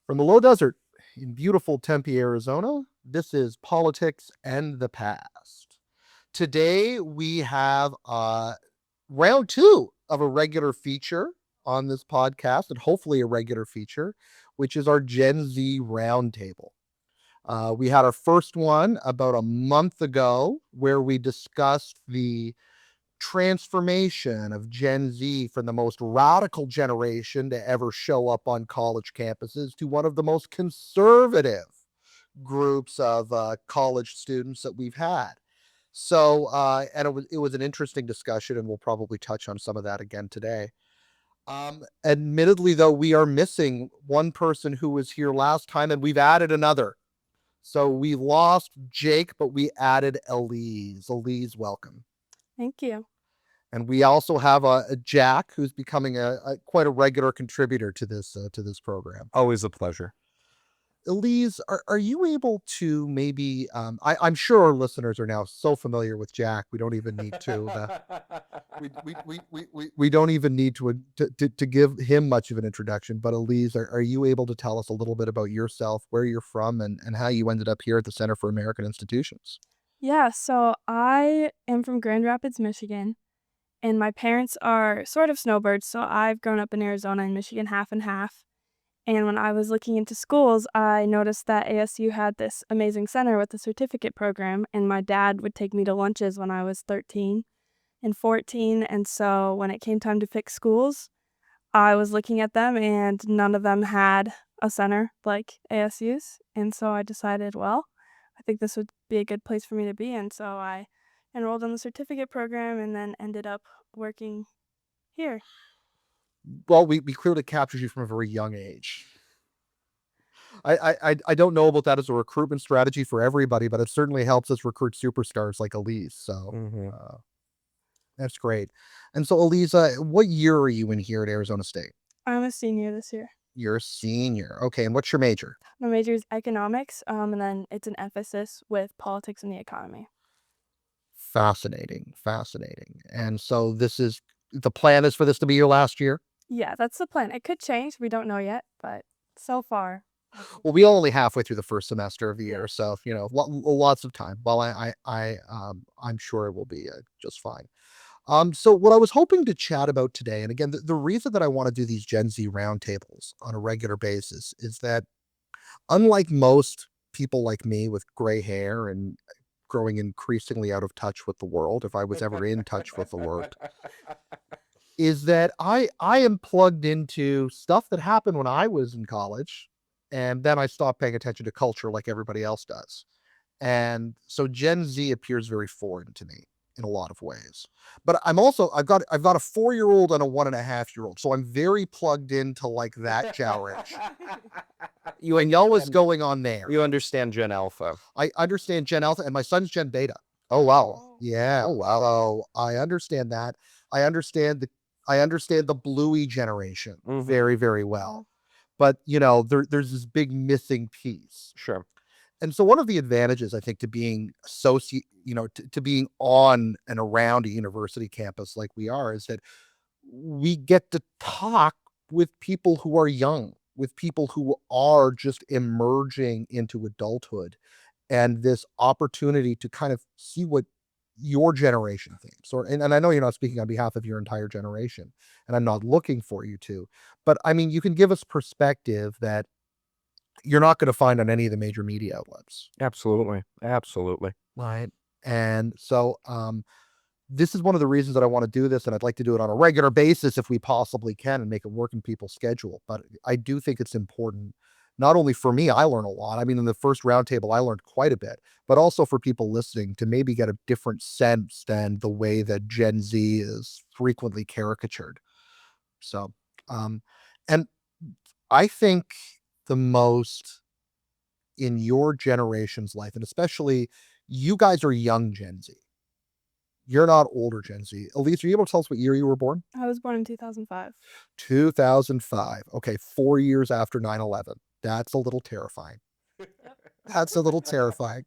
From the low desert in beautiful Tempe, Arizona, this is Politics and the Past. Today we have round two of a regular feature on this podcast, and hopefully a regular feature, which is our Gen Z Roundtable. We had our first one about a month ago where we discussed the transformation of Gen Z from the most radical generation to ever show up on college campuses to one of the most conservative groups of college students that we've had. So, and it was an interesting discussion, and we'll probably touch on some of that again today. Admittedly, though, we are missing one person who was here last time, and we've added another. So we lost Jake, but we added Elise. Elise, welcome. Thank you. And we also have a Jack who's becoming quite a regular contributor to this program. Always a pleasure. Elise, are you able to maybe? I'm sure our listeners are now so familiar with Jack. We don't even need to. We don't even need to give him much of an introduction. But Elise, are you able to tell us a little bit about yourself, where you're from, and how you ended up here at the Center for American Institutions? Yeah, so I am from Grand Rapids, Michigan, and my parents are sort of snowbirds, so I've grown up in Arizona and Michigan half and half. And when I was looking into schools, I noticed that ASU had this amazing center with a certificate program, and my dad would take me to lunches when I was 13 and 14. And so when it came time to pick schools, I was looking at them, and none of them had a center like ASU's. And so I decided, well, I think this would be a good place for me to be. And so I enrolled in the certificate program and then ended up working here. Well, we clearly captured you from a very young age. I don't know about that as a recruitment strategy for everybody, but it certainly helps us recruit superstars like Elise. So that's great. And so, Elise, what year are you in here at Arizona State? I'm a senior this year. You're a senior. Okay, and what's your major? My major is economics, and then it's an emphasis with politics and the economy. Fascinating. And so the plan is for this to be your last year? Yeah, that's the plan. It could change. We don't know yet, but so far. Well, we're only halfway through the first semester of the year, so lots of time. Well, I'm sure it will be just fine. So what I was hoping to chat about today, and again, the reason that I want to do these Gen Z roundtables on a regular basis is that unlike most people like me with gray hair and growing increasingly out of touch with the world, if I was ever in touch with the world, is that I am plugged into stuff that happened when I was in college, and then I stopped paying attention to culture like everybody else does. And so Gen Z appears very foreign to me in a lot of ways. But I've got a 4-year-old and a 1.5-year-old. So I'm very plugged into like that generation. You know what's going on there. You understand Gen Alpha. I understand Gen Alpha, and my son's Gen Beta. Oh wow. Yeah. Oh wow. So I understand that. I understand the Bluey generation very, very well. But there's this big missing piece. Sure. And so one of the advantages, I think, to being to being on and around a university campus like we are, is that we get to talk with people who are young, with people who are just emerging into adulthood, and this opportunity to kind of see what your generation thinks. And I know you're not speaking on behalf of your entire generation, and I'm not looking for you to, but I mean, you can give us perspective that you're not going to find on any of the major media outlets. Absolutely. Right. And so this is one of the reasons that I want to do this, and I'd like to do it on a regular basis if we possibly can and make it work in people's schedule. But I do think it's important, not only for me, I learn a lot. I mean, in the first roundtable, I learned quite a bit, but also for people listening to maybe get a different sense than the way that Gen Z is frequently caricatured. So, and I think the most in your generation's life, and especially you guys are young Gen Z. You're not older Gen Z. Elise, are you able to tell us what year you were born? I was born in 2005. 2005. Okay, 4 years after 9/11. That's a little terrifying. That's a little terrifying.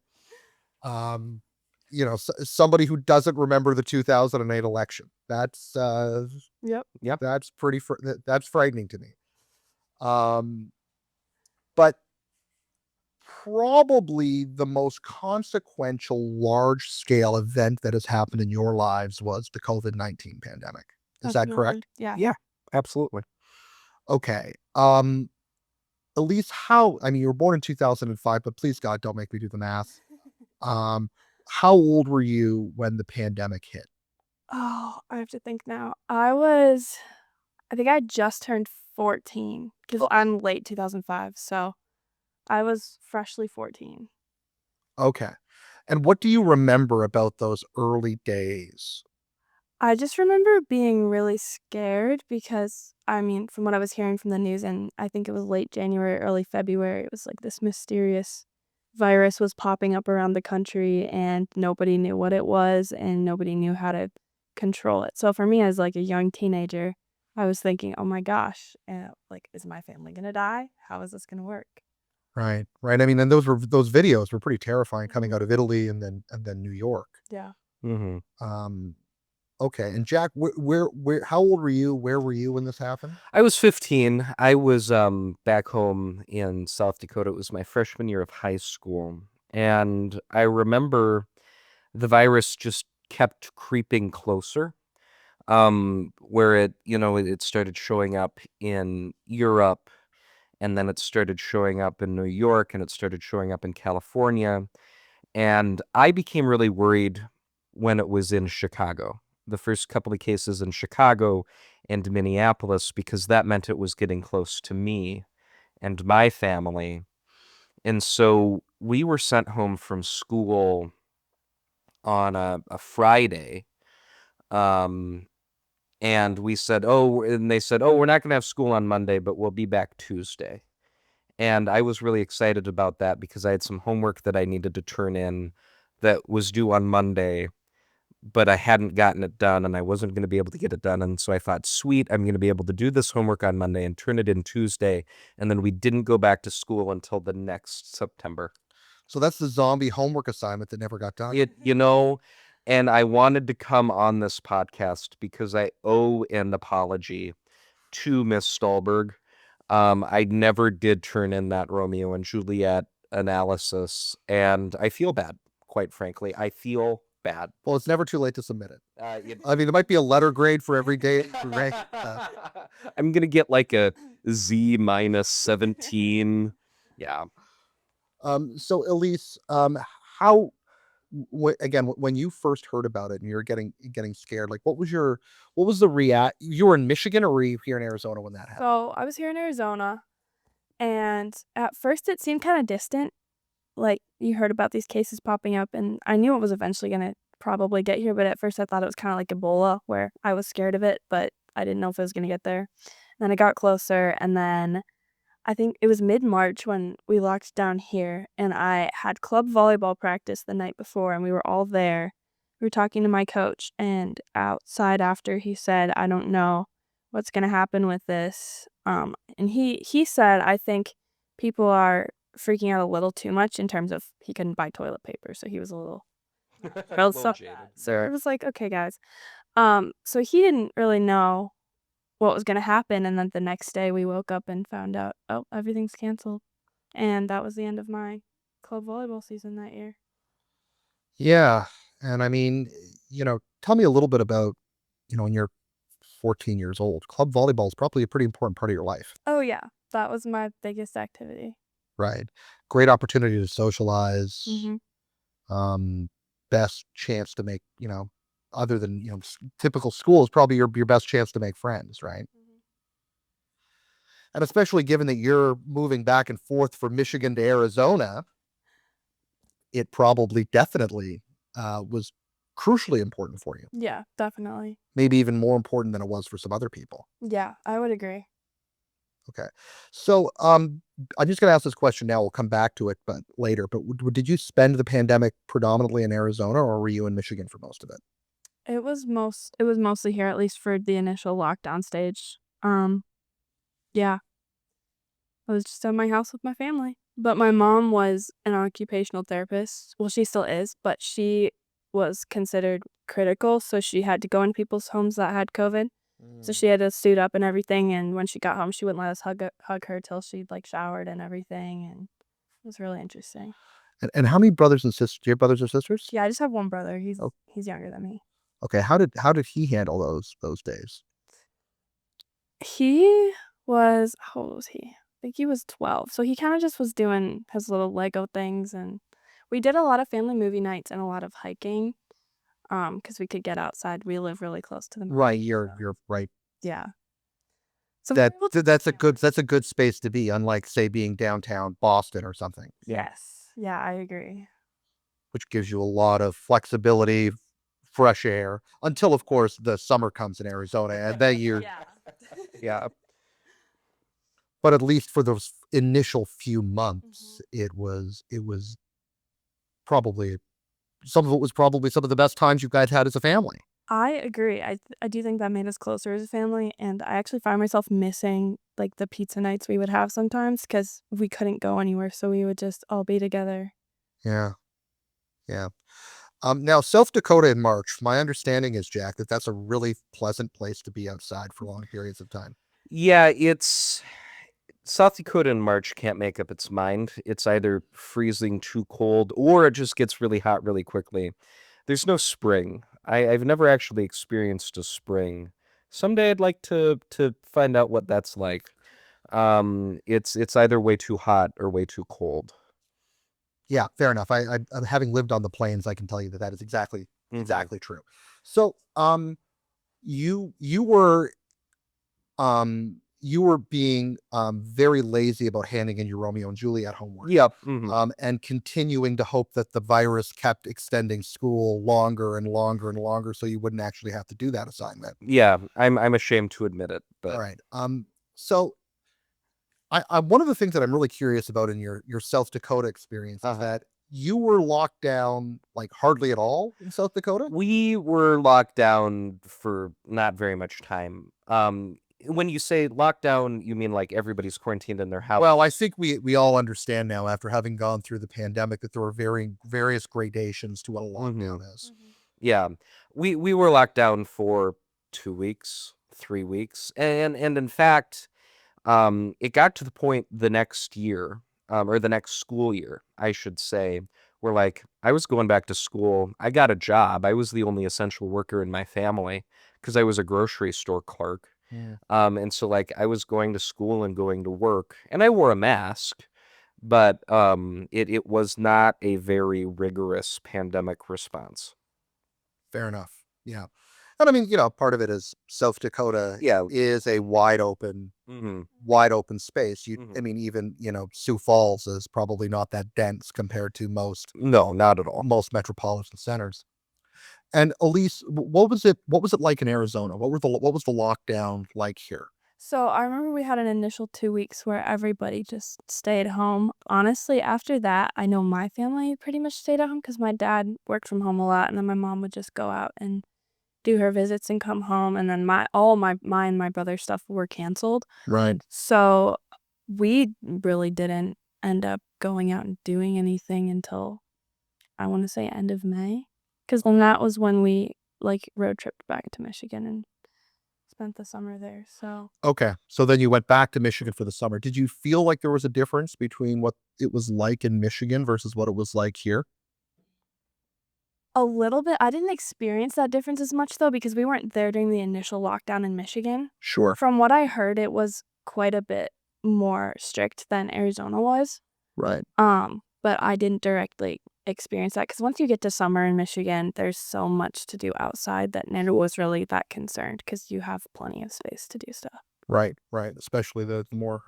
Somebody who doesn't remember the 2008 election. That's Yep. that's pretty that's frightening to me. but probably the most consequential large-scale event that has happened in your lives was the COVID-19 pandemic. Is that correct? Definitely. Yeah, absolutely. Okay. Elise, you were born in 2005, but please God, don't make me do the math. How old were you when the pandemic hit? Oh, I have to think now. I think I just turned 14 because I'm late 2005, so I was freshly 14. Okay. And what do you remember about those early days? I just remember being really scared because, from what I was hearing from the news, and I think it was late January, early February, it was like this mysterious virus was popping up around the country and nobody knew what it was and nobody knew how to control it. So for me as like a young teenager, I was thinking, "Oh my gosh, is my family gonna die? How is this gonna work?" Right. Right. I mean, and those videos were pretty terrifying coming Mhm. out of Italy and then New York. Yeah. Mm-hmm. Um, okay. And Jack, where, how old were you? Where were you when this happened? I was 15. I was back home in South Dakota. It was my freshman year of high school. And I remember the virus just kept creeping closer. Where it started showing up in Europe, and then it started showing up in New York, and it started showing up in California. And I became really worried when it was in Chicago. The first couple of cases in Chicago and Minneapolis, because that meant it was getting close to me and my family. And so we were sent home from school on a Friday. Um, and we said, and they said, we're not going to have school on Monday, but we'll be back Tuesday. And I was really excited about that because I had some homework that I needed to turn in that was due on Monday, but I hadn't gotten it done and I wasn't going to be able to get it done. And so I thought, sweet, I'm going to be able to do this homework on Monday and turn it in Tuesday. And then we didn't go back to school until the next September. So that's the zombie homework assignment that never got done. And I wanted to come on this podcast because I owe an apology to Miss Stolberg. I never did turn in that Romeo and Juliet analysis, and I feel bad, quite frankly. I feel bad. Well, it's never too late to submit it. I mean, there might be a letter grade for every day. I'm going to get like a Z minus 17. Yeah. So Elise, how again when you first heard about it and you're getting scared, like what was the react? You were in Michigan or were you here in Arizona when that happened? So I was here in Arizona, and at first it seemed kind of distant. Like you heard about these cases popping up, and I knew it was eventually gonna probably get here. But at first I thought it was kind of like Ebola, where I was scared of it, but I didn't know if it was gonna get there. Then it got closer, and then I think it was mid-March when we locked down here, and I had club volleyball practice the night before, and we were all there. We were talking to my coach, and outside after he said, "I don't know what's gonna happen with this." And he said, "I think people are freaking out a little too much in terms of he couldn't buy toilet paper, so he was a little thrilled Little stuff." jaded. So it was like, "Okay, guys." So he didn't really know what was gonna happen, and then the next day we woke up and found out, "Oh, everything's canceled." And that was the end of my club volleyball season that year. Yeah, and I mean, tell me a little bit about, when you're 14 years old. Club volleyball is probably a pretty important part of your life, Oh, yeah. That was my biggest activity. right? Great opportunity to socialize. Mhm. Um, best chance to make, other than typical school is probably your best chance to make friends, right? Mhm. And especially given that you're moving back and forth from Michigan to Arizona, it probably definitely was crucially important for you. Yeah, definitely. Maybe even more important than it was for some other people. Yeah, I would agree. Okay. So, I'm just going to ask this question now. We'll come back to it, but later. But did you spend the pandemic predominantly in Arizona, or were you in Michigan for most of it? It was mostly here, at least for the initial lockdown stage. Yeah, I was just at my house with my family. But my mom was an occupational therapist. Well, she still is, but she was considered critical, so she had to go in people's homes that had COVID. So she had to suit up and everything, and when she got home, she wouldn't let us hug her till she'd like showered and everything, and it was really interesting. And how many brothers and sisters? Do you have brothers or sisters? Yeah, I just have one brother. He's Oh. he's younger than me. Okay. How did he handle those days? He was how old was he? I think he was 12. So he kind of just was doing his little Lego things, and we did a lot of family movie nights and a lot of hiking, because we could get outside. We live really close to the mountains, Right. You're so right. yeah. So we were able to That's a do that. good space to be, unlike say being downtown Boston or something, Yes. Yeah, I agree. which gives you a lot of flexibility, fresh air, until of course the summer comes in Arizona, and then you're Yeah. Yeah. but at least for those initial few months, it was probably some of it was probably some of the best times you guys had as a family. I agree. I do think that made us closer as a family, and I actually find myself missing like the pizza nights we would have sometimes because we couldn't go anywhere, so we would just all be together. Yeah, yeah. Now South Dakota in March, my understanding is, Jack, that that's a really pleasant place to be outside for long periods of time. Yeah, it's South Dakota in March can't make up its mind. It's either freezing too cold or it just gets really hot really quickly. There's no spring. I've never actually experienced a spring. Someday I'd like to find out what that's like. It's either way too hot or way too cold. Yeah, fair enough. I having lived on the plains, I can tell you that that is exactly true. So, you were you were being very lazy about handing in your Romeo and Juliet homework. Yep. And continuing to hope that the virus kept extending school longer and longer and longer, so you wouldn't actually have to do that assignment. Yeah, I'm ashamed to admit it, All but right. So I one of the things that I'm really curious about in your South Dakota experience is that you were locked down like hardly at all in South Dakota. we were locked down for not very much time. When you say lockdown, you mean like everybody's quarantined in their house? Well, I think we all understand now, after having gone through the pandemic, that there were various gradations to what a lockdown is. Yeah, we were locked down for 2 weeks, 3 weeks, and in fact, it got to the point the next year, or the next school year, I should say, where like I was going back to school. I got a job. I was the only essential worker in my family because I was a grocery store clerk. Yeah. And so like I was going to school and going to work, and I wore a mask, but it was not a very rigorous pandemic response. Fair enough. Yeah. And I mean, part of it is South Dakota Yeah. is a wide open space. I mean, even, Sioux Falls is probably not that dense compared to No, not at all. most metropolitan centers. And Elise, what was it like in Arizona? What was the lockdown like here? So I remember we had an initial 2 weeks where everybody just stayed home. Honestly, after that, I know my family pretty much stayed at home because my dad worked from home a lot, and then my mom would just go out and do her visits and come home, and then my and my brother's stuff were canceled. Right. So we really didn't end up going out and doing anything until I want to say end of May, because then that was when we like road tripped back to Michigan and spent the summer there. So Okay. So then you went back to Michigan for the summer. Did you feel like there was a difference between what it was like in Michigan versus what it was like here? a little bit. I didn't experience that difference as much though because we weren't there during the initial lockdown in Michigan. Sure. From what I heard, it was quite a bit more strict than Arizona was. Right. But I didn't directly experience that because once you get to summer in Michigan, there's so much to do outside that never was really that concerned because you have plenty of space to do stuff. Right. Right. Especially the more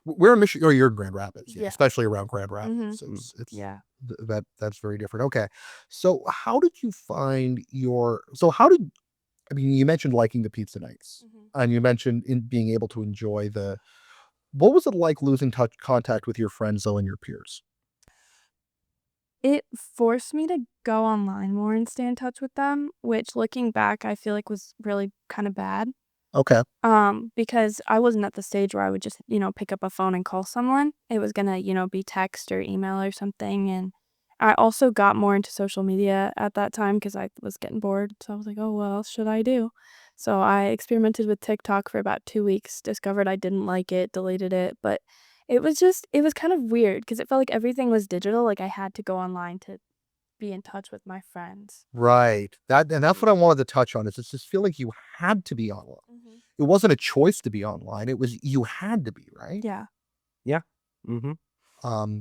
we're in Michigan, or you're in Grand Rapids, Yeah. especially around Grand Rapids. It's Yeah. that's very different. Okay. So how did you find so how did, I mean, you mentioned liking the pizza nights, and you mentioned in being able to enjoy what was it like losing contact with your friends though and your peers? It forced me to go online more and stay in touch with them, which looking back, I feel like was really kind of bad. Okay. Because I wasn't at the stage where I would just, pick up a phone and call someone. It was gonna, be text or email or something. And I also got more into social media at that time because I was getting bored. So I was like, oh, what else should I do? So I experimented with TikTok for about 2 weeks, discovered I didn't like it, deleted it. But it was kind of weird because it felt like everything was digital. Like I had to go online to be in touch with my friends. Right. That's what I wanted to touch on. Is it's just feel like you had to be online. It wasn't a choice to be online. It was you had to be, right? Yeah. Yeah.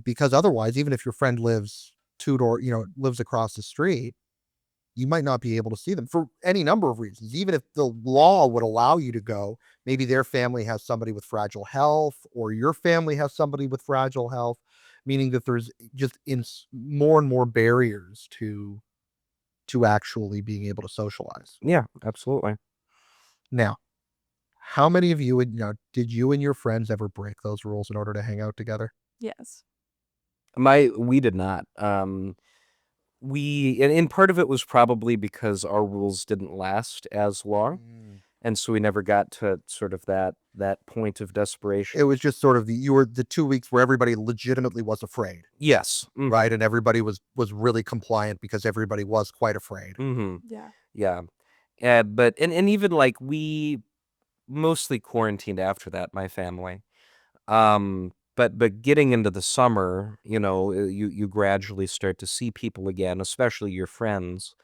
Because otherwise, even if your friend lives lives across the street, you might not be able to see them for any number of reasons. Even if the law would allow you to go, maybe their family has somebody with fragile health, or your family has somebody with fragile health, meaning that there's just more and more barriers to actually being able to socialize. Yeah, absolutely. Now, how many of you did you and your friends ever break those rules in order to hang out together? Yes. We did not. And part of it was probably because our rules didn't last as long, and so we never got to sort of that point of desperation. It was just sort of the 2 weeks where everybody legitimately was afraid, Yes. right? And everybody was really compliant because everybody was quite afraid. Yeah. Yeah. But even like we mostly quarantined after that, my family. But getting into the summer, you gradually start to see people again, especially your friends.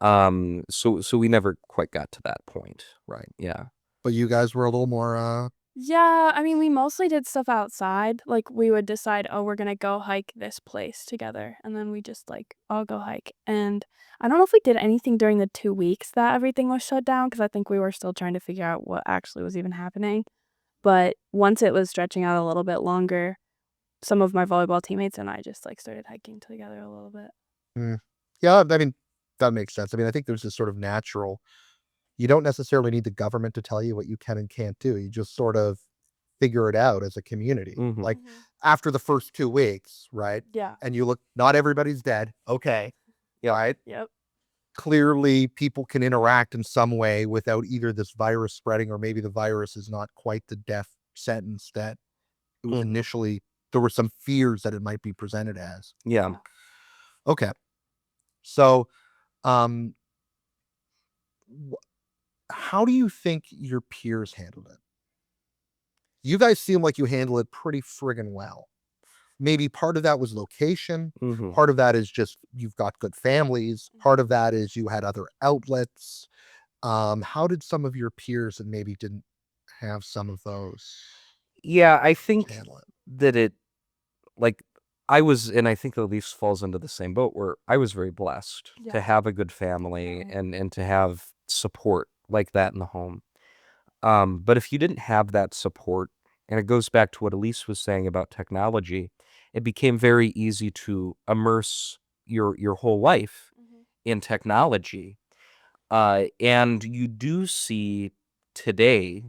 So we never quite got to that point. Right. Yeah. But you guys were a little more Yeah, I mean, we mostly did stuff outside. Like, we would decide, oh, we're gonna go hike this place together, and then we just, like, all go hike. And I don't know if we did anything during the 2 weeks that everything was shut down, because I think we were still trying to figure out what actually was even happening. But once it was stretching out a little bit longer, some of my volleyball teammates and I just, like, started hiking together a little bit. Yeah, I mean, that makes sense. I mean, I think there's this sort of natural, you don't necessarily need the government to tell you what you can and can't do. You just sort of figure it out as a community. Like after the first 2 weeks, right? Yeah. And you look, not everybody's dead. Okay. Yeah. Right? Yep. Clearly people can interact in some way without either this virus spreading, or maybe the virus is not quite the death sentence that it was initially, there were some fears that it might be presented as. Yeah. Okay. So, how do you think your peers handled it? You guys seem like you handle it pretty friggin' well. Maybe part of that was location. Part of that is just you've got good families. Part of that is you had other outlets. How did some of your peers that maybe didn't have some of those Yeah, I think handle it? that it, like, I was, and I think Elise falls into the same boat, where I was very blessed to Yeah. have a good family and to have support like that in the home. But if you didn't have that support, and it goes back to what Elise was saying about technology, it became very easy to immerse your whole life in technology. And you do see today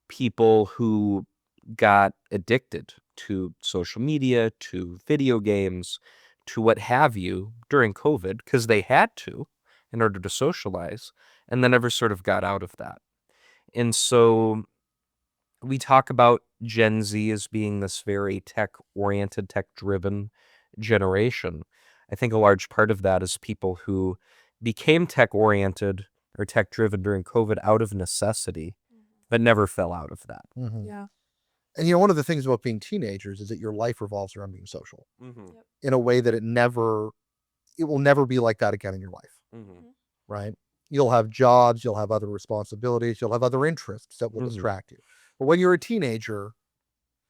people who got addicted to social media, to video games, to what have you during COVID, because they had to in order to socialize, and then never sort of got out of that. And so we talk about Gen Z as being this very tech-oriented, tech-driven generation. I think a large part of that is people who became tech-oriented or tech-driven during COVID out of necessity, but never fell out of that. Yeah. And one of the things about being teenagers is that your life revolves around being social Yep. in a way that it will never be like that again in your life. Right? You'll have jobs, you'll have other responsibilities, you'll have other interests that will distract you. But when you're a teenager,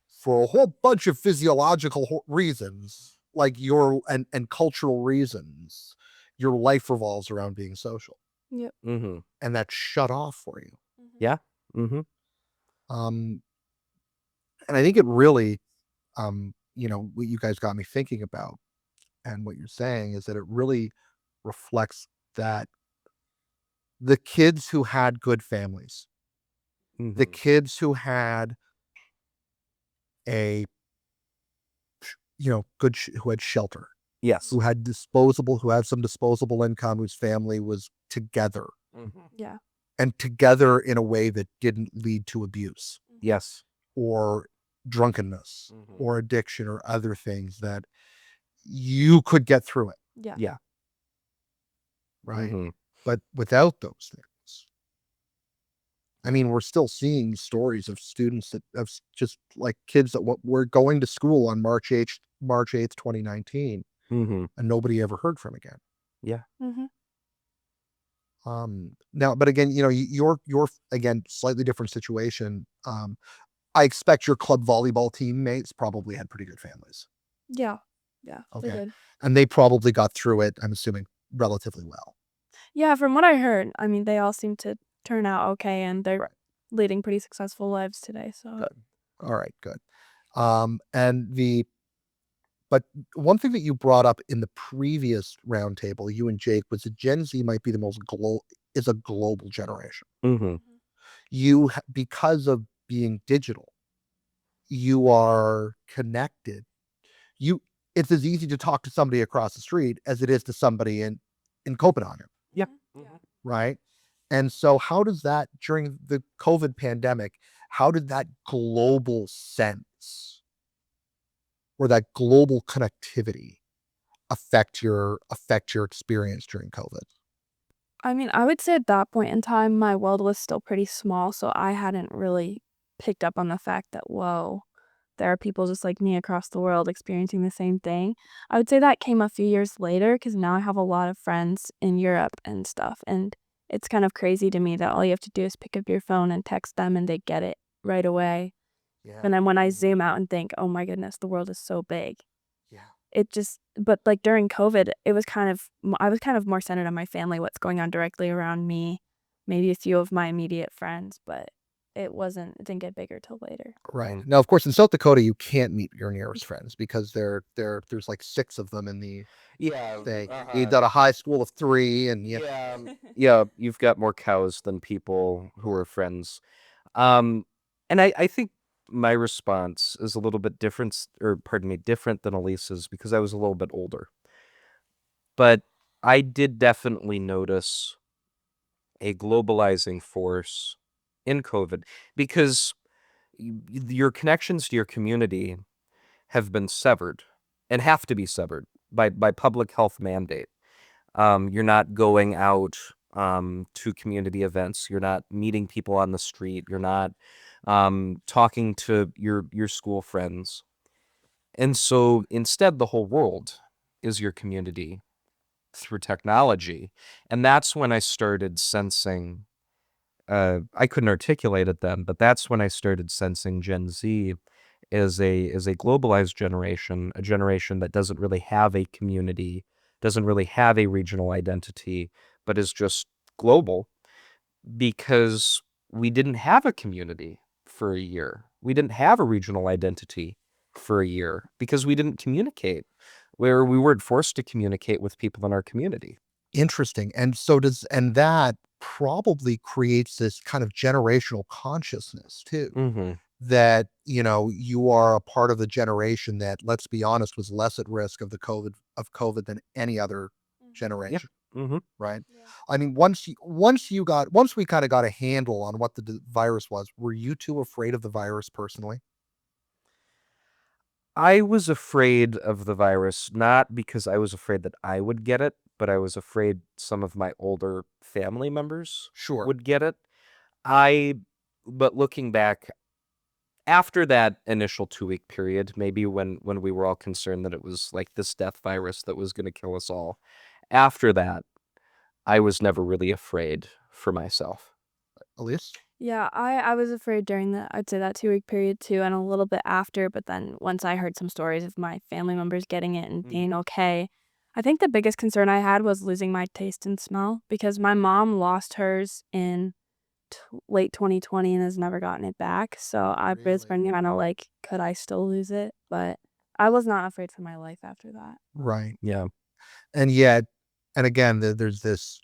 for a whole bunch of physiological reasons, like and cultural reasons, your life revolves around being social. Yep. And that's shut off for you. Yeah. And I think it really, what you guys got me thinking about and what you're saying is that it really reflects that the kids who had good families, the kids who had a, who had shelter, Yes. who had some disposable income, whose family was together Yeah. and together in a way that didn't lead to abuse Yes. or drunkenness or addiction or other things that, you could get through it, Yeah. Yeah. right? Mhm. But without those things, I mean, we're still seeing stories of students that of just like kids that were going to school on March 8th, 2019, Mhm. and nobody ever heard from again. Yeah. Mm-hmm. Now, but again, you're again, slightly different situation. I expect your club volleyball teammates probably had pretty good families. Yeah. Yeah. They Okay. did. And they probably got through it, I'm assuming, relatively well. Yeah, from what I heard, I mean, they all seem to turn out okay, and they're Right. leading pretty successful lives today. So Good. All right, good. But one thing that you brought up in the previous roundtable, you and Jake, was that Gen Z might be is a global generation. Mhm. Because of being digital, you are connected. You It's as easy to talk to somebody across the street as it is to somebody in Copenhagen, Yeah. Yeah. right? And so how does that, during the COVID pandemic, how did that global sense or that global connectivity affect your experience during COVID? I mean, I would say at that point in time, my world was still pretty small, so I hadn't really picked up on the fact that, whoa, there are people just like me across the world experiencing the same thing. I would say that came a few years later because now I have a lot of friends in Europe and stuff. And it's kind of crazy to me that all you have to do is pick up your phone and text them and they get it right away. Yeah. And then when I zoom out and think, oh my goodness, the world is so big. Yeah. But like during COVID, it was I was kind of more centered on my family, what's going on directly around me, maybe a few of my immediate friends, but it didn't get bigger till later. Right. Now, of course, in South Dakota, you can't meet your nearest friends because there's like 6 of them in the Yeah. thing. You got a high school of 3, and Yeah. Yeah. You've got more cows than people who are friends. And I think my response is a little bit different than Elise's because I was a little bit older. But I did definitely notice a globalizing force in COVID because your connections to your community have been severed and have to be severed by public health mandate. You're not going out to community events. You're not meeting people on the street. You're not talking to your school friends. And so instead, the whole world is your community through technology. And that's when I started sensing, I couldn't articulate it then, but that's when I started sensing Gen Z is a globalized generation, a generation that doesn't really have a community, doesn't really have a regional identity, but is just global because we didn't have a community for a year. We didn't have a regional identity for a year because we didn't communicate, where we weren't forced to communicate with people in our community. interesting. And that probably creates this kind of generational consciousness too. Mm-hmm. That, you are a part of the generation that, let's be honest, was less at risk of COVID than any other generation, Mm-hmm. right? Yeah. I mean, once we kind of got a handle on what the virus was, were you too afraid of the virus personally? I was afraid of the virus, not because I was afraid that I would get it, but I was afraid some of my older family members Sure. would get it. But looking back, after that initial 2-week period, maybe when we were all concerned that it was like this death virus that was going to kill us all, after that, I was never really afraid for myself. Elise? Yeah, I was afraid during I'd say that 2-week period too, and a little bit after, but then once I heard some stories of my family members getting it and being okay, I think the biggest concern I had was losing my taste and smell because my mom lost hers in late 2020 and has never gotten it back. So I've Really? been kind of like, could I still lose it? But I was not afraid for my life after that. Right. Yeah. And yet, and again, there's this,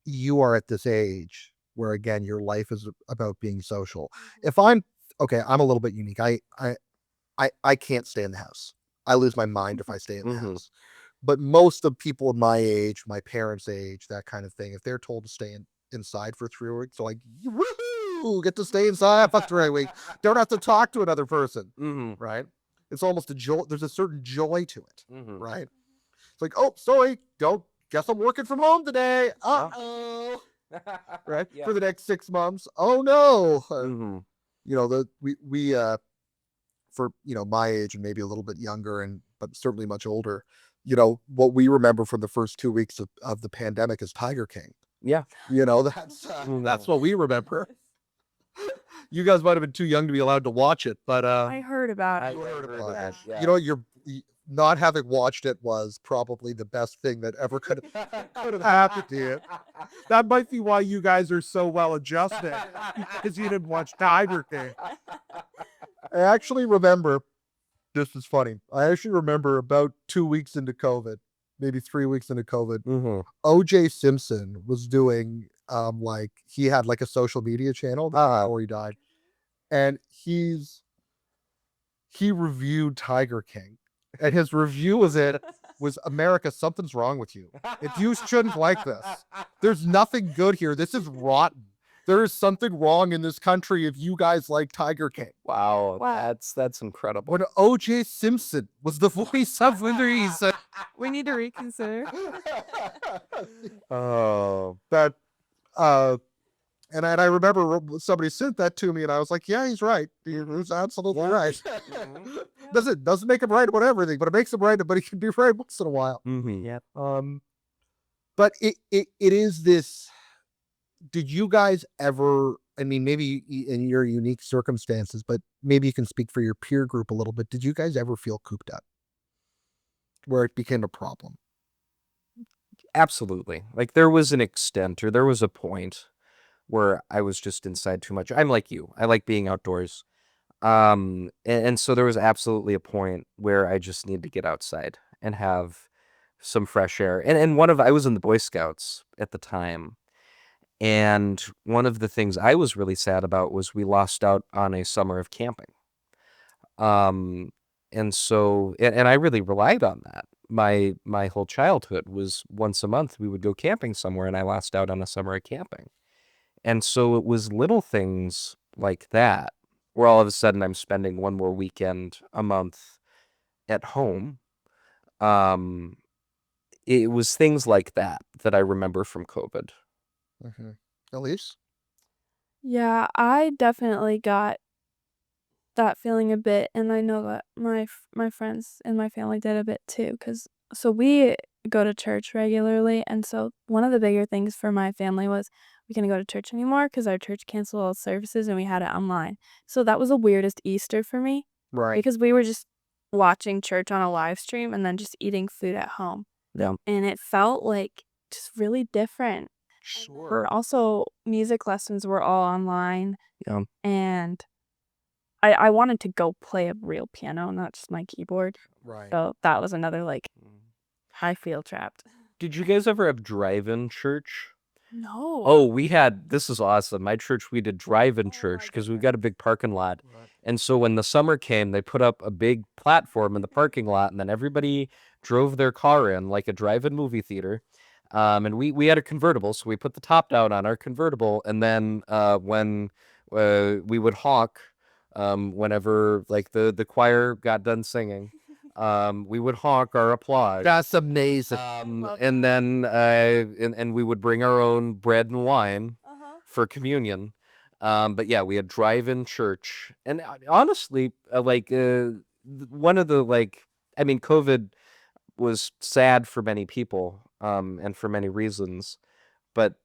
you are at this age where again, your life is about being social. If I'm okay, I'm a little bit unique. I can't stay in the house. I lose my mind if I stay in the Mhm. house. But most of people my age, my parents' age, that kind of thing, if they're told to stay inside for 3 weeks, they're like, woohoo, get to stay inside for 3 weeks. Don't have to talk to another person. Mhm. Right? It's almost a joy. There's a certain joy to it. Mhm. Right? It's like, oh, sorry, guess I'm working from home today. Uh-oh. Right? Yeah. For the next 6 months. Oh no. Mhm. You know, we for, you know, my age and maybe a little bit younger but certainly much older, you know, what we remember from the first 2 weeks of the pandemic is Tiger King. Yeah. You know, that's what we remember. You guys might have been too young to be allowed to watch it, but I heard about I it. heard about that, yeah. you know, not having watched it was probably the best thing that ever could have happened to you. That might be why you guys are so well adjusted, because you didn't watch Tiger King. I actually remember, this is funny. I actually remember about 2 weeks into COVID, maybe 3 weeks into COVID, Mhm. OJ Simpson was doing like he had like a social media channel before he died. And he reviewed Tiger King. And his review was America, something's wrong with you. If you shouldn't like this. There's nothing good here. This is rotten. There is something wrong in this country if you guys like Tiger King. Wow, Wow. that's incredible. When OJ Simpson was the voice of Elise. We need to reconsider. Oh, That and I remember somebody sent that to me and I was like, yeah, he's right. He's absolutely right. Doesn't make him right about everything, but it makes him right, but he can be right once in a while. Mhm. Yep. But it is this. Did you guys ever, I mean, maybe in your unique circumstances, but maybe you can speak for your peer group a little bit. Did you guys ever feel cooped up where it became a problem? Absolutely. Like there was an extent or there was a point where I was just inside too much. I'm like you. I like being outdoors. And so there was absolutely a point where I just needed to get outside and have some fresh air. And I was in the Boy Scouts at the time. And one of the things I was really sad about was we lost out on a summer of camping. And so, and I really relied on that. My whole childhood was once a month we would go camping somewhere, and I lost out on a summer of camping. And so it was little things like that, where all of a sudden I'm spending one more weekend a month at home. It was things like that that I remember from COVID. Mm-hmm. Elise? Yeah, I definitely got that feeling a bit, and I know that my friends and my family did a bit too, so we go to church regularly, and so one of the bigger things for my family was we couldn't go to church anymore because our church canceled all services and we had it online. So that was the weirdest Easter for me Right. because we were just watching church on a live stream and then just eating food at home. Yeah. And it felt like just really different. Sure. Also, music lessons were all online. Yeah. And I wanted to go play a real piano, not just my keyboard. Right. So that was another, I feel trapped. Did you guys ever have drive-in church? No. Oh, this is awesome. My church, we did drive-in church because we've got a big parking lot. Right. And so when the summer came, they put up a big platform in the parking lot, and then everybody drove their car in like a drive-in movie theater. And we had a convertible, so we put the top down on our convertible, and then when we would honk whenever like the choir got done singing, we would honk our applause. That's amazing. And then and we would bring our own bread and wine for communion. But yeah, we had drive-in church, and honestly, one of the I mean, COVID was sad for many people, and for many reasons, but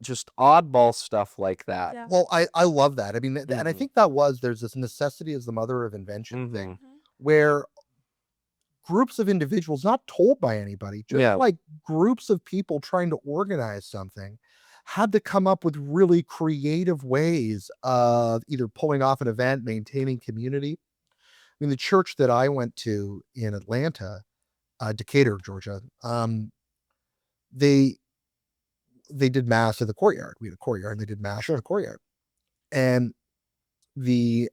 just oddball stuff like that. Yeah. Well, I love that. I mean, and I Mhm. think there's this necessity is the mother of invention thing Mhm. where groups of individuals, not told by anybody, just Yeah. like groups of people trying to organize something, had to come up with really creative ways of either pulling off an event, maintaining community. I mean, the church that I went to in Atlanta, Decatur, Georgia, they did mass in the courtyard. We had a courtyard, and they did mass in the courtyard, and the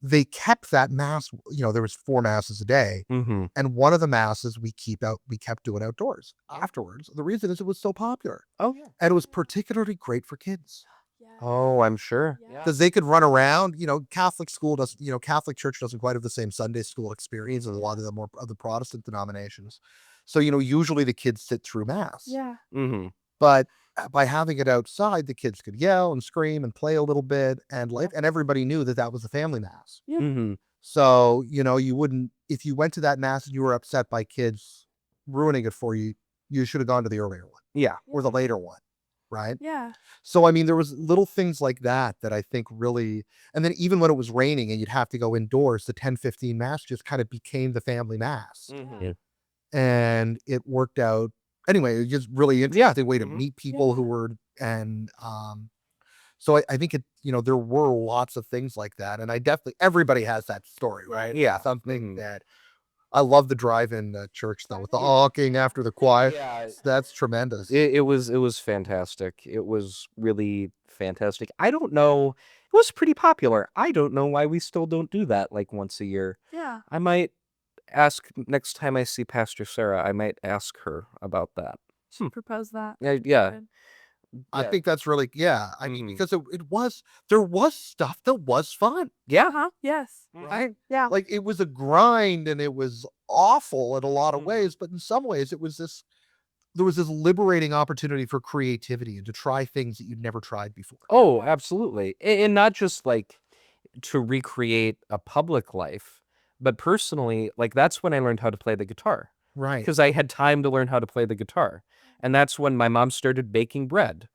they kept that mass. You know, there was 4 masses a day, Mhm. and one of the masses we kept doing outdoors afterwards. The reason is it was so popular, Oh yeah. and it was particularly great for kids. Yeah. Oh, I'm sure. because they could run around. Catholic school doesn't, Catholic church doesn't quite have the same Sunday school experience as a lot of the more of the Protestant denominations. So, usually the kids sit through mass. Yeah. Mm-hmm. But by having it outside, the kids could yell and scream and play a little bit, and everybody knew that was the family mass. Yeah. Mm-hmm. So, you wouldn't, if you went to that mass and you were upset by kids ruining it for you, you should have gone to the earlier one Yeah. or the later one, right? Yeah. So, I mean, there was little things like that I think really, and then even when it was raining and you'd have to go indoors, the 10:15 mass just kind of became the family mass. Mm-hmm. And it worked out. Anyway, it was just really interesting way to Mhm. meet people who were, and so I think there were lots of things like that. And everybody has that story, right? Yeah. Something Mhm. that I love the drive-in church though, with the honking after the choir. Yeah. That's tremendous. It was fantastic. It was really fantastic. I don't know. It was pretty popular. I don't know why we still don't do that like once a year. Yeah. I might ask next time I see Pastor Sarah. I might ask her about that. Propose that. Yeah. Good. I Yeah. think that's really, I mean, Mhm. because there was stuff that was fun, Yeah. Uh-huh. Yes. right? Yeah. Like it was a grind and it was awful in a lot of Mhm. ways, but in some ways there was this liberating opportunity for creativity and to try things that you'd never tried before. Oh, absolutely. And not just like to recreate a public life, but personally, like that's when I learned how to play the guitar. Right. Because I had time to learn how to play the guitar. And that's when my mom started baking bread.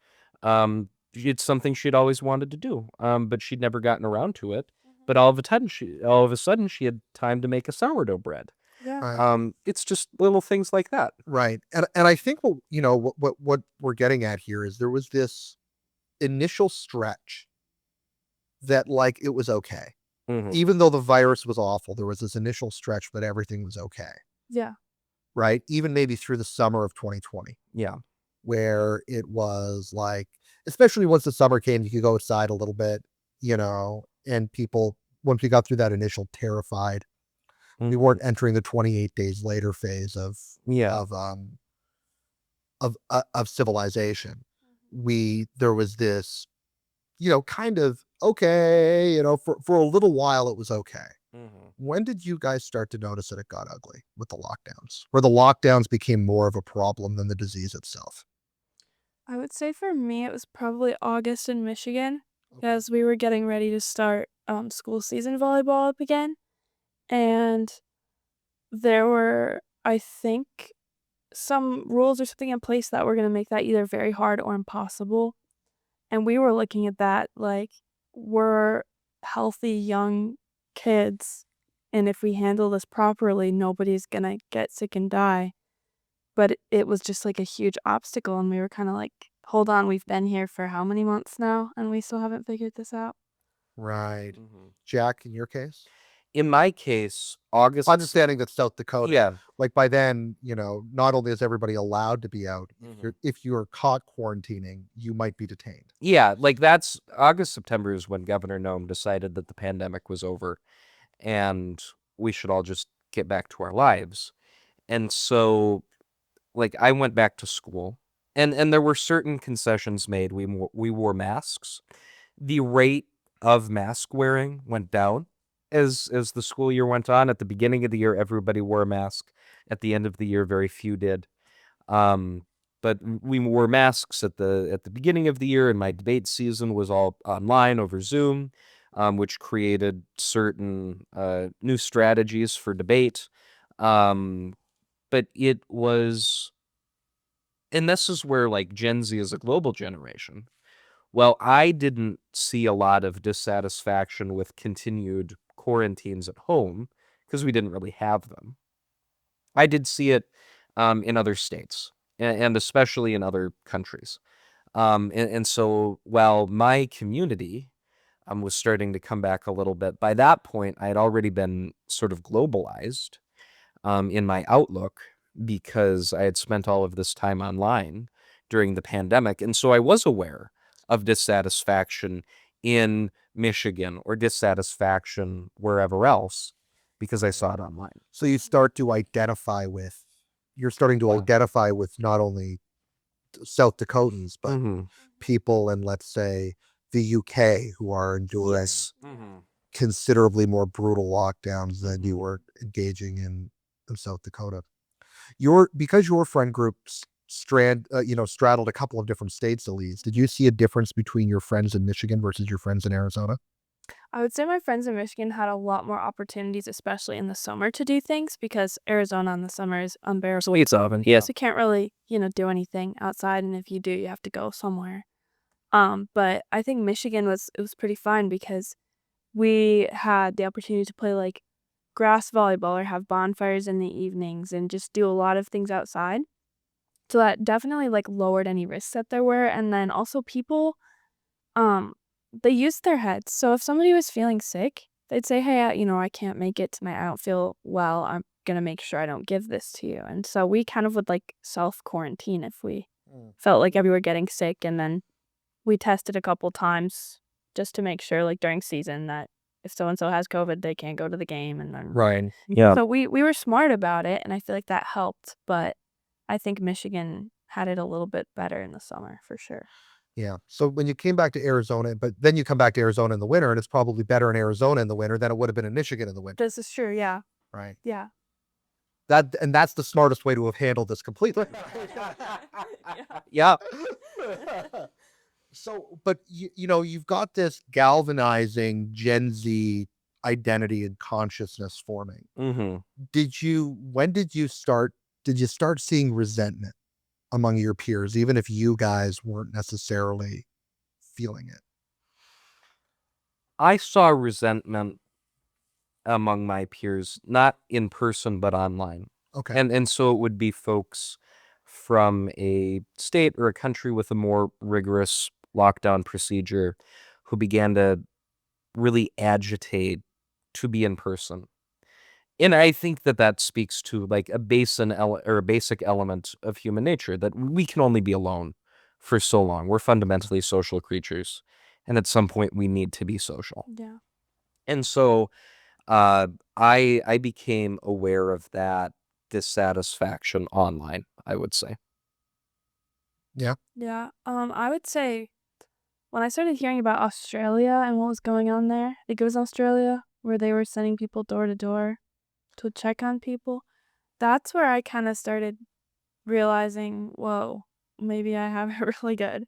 It's something she'd always wanted to do, but she'd never gotten around to it. But all of a sudden, she had time to make a sourdough bread. Yeah. Right. It's just little things like that. Right. And I think what we're getting at here is there was this initial stretch that like it was okay. Mhm. Even though the virus was awful, there was this initial stretch that everything was okay. Yeah. Right? Even maybe through the summer of 2020, Yeah. where it was like, especially once the summer came, you could go outside a little bit, and people, once we got through that initial terrified, we weren't entering the 28 days later phase of Yeah. of civilization. There was this, kind of okay, for a little while it was okay. Mhm. When did you guys start to notice that it got ugly with the lockdowns, where the lockdowns became more of a problem than the disease itself? I would say for me, it was probably August in Michigan because we were getting ready to start school season volleyball up again. And there were, I think, some rules or something in place that were going to make that either very hard or impossible. And we were looking at that like we're healthy young kids. And if we handle this properly, nobody's going to get sick and die. But it was just like a huge obstacle. And we were kind of like, hold on, we've been here for how many months now? And we still haven't figured this out. Right. Mhm. Jack, in your case? In my case, August. Understanding that South Dakota, Yeah. like by then, not only is everybody allowed to be out, Mhm. if you're caught quarantining, you might be detained. Yeah, like that's August, September is when Governor Noem decided that the pandemic was over and we should all just get back to our lives. And so, like, I went back to school and there were certain concessions made. We wore masks. The rate of mask wearing went down as the school year went on. At the beginning of the year, everybody wore a mask. At the end of the year, very few did. But we wore masks at the beginning of the year, and my debate season was all online over Zoom, which created certain new strategies for debate. But it was, and this is where like Gen Z is a global generation. Well, I didn't see a lot of dissatisfaction with continued quarantines at home because we didn't really have them. I did see it in other states and especially in other countries. And so while my community was starting to come back a little bit, by that point, I had already been sort of globalized in my outlook because I had spent all of this time online during the pandemic. And so I was aware of dissatisfaction in Michigan or dissatisfaction wherever else because I saw it online. So you start to identify with, not only South Dakotans, but Mhm. people in, let's say, the UK, who are enduring considerably more brutal lockdowns than you were engaging in South Dakota. Because your friend group straddled a couple of different states, Elise, did you see a difference between your friends in Michigan versus your friends in Arizona? I would say my friends in Michigan had a lot more opportunities, especially in the summer, to do things because Arizona in the summer is unbearable. It's often, yeah. So you can't really, do anything outside, and if you do, you have to go somewhere. But I think Michigan was pretty fun because we had the opportunity to play like grass volleyball or have bonfires in the evenings and just do a lot of things outside. So that definitely like lowered any risks that there were. And then also people, they used their heads. So if somebody was feeling sick, they'd say, hey, I can't make it tonight. I don't feel well. I'm going to make sure I don't give this to you. And so we kind of would like self-quarantine if we felt like we were getting sick. And then we tested a couple times just to make sure, like during season, that if so-and-so has COVID, they can't go to the game. And then Right. Yeah. so we were smart about it, and I feel like that helped. But I think Michigan had it a little bit better in the summer for sure. Yeah. So when you came back to Arizona, but then you come back to Arizona in the winter, and it's probably better in Arizona in the winter than it would have been in Michigan in the winter. This is true, yeah. Right. Yeah. That's the smartest way to have handled this completely. Yeah. So, but you've got this galvanizing Gen Z identity and consciousness forming. When did you start seeing resentment among your peers, even if you guys weren't necessarily feeling it? I saw resentment among my peers, not in person, but online. Okay. And so it would be folks from a state or a country with a more rigorous lockdown procedure who began to really agitate to be in person. And I think that speaks to like a basic element of human nature, that we can only be alone for so long. We're fundamentally social creatures, and at some point we need to be social. Yeah. And so I became aware of that dissatisfaction online, I would say. Yeah. Yeah. I would say when I started hearing about Australia and what was going on there, I think it was Australia, where they were sending people door to door to check on people. That's where I kind of started realizing, whoa, maybe I have it really good.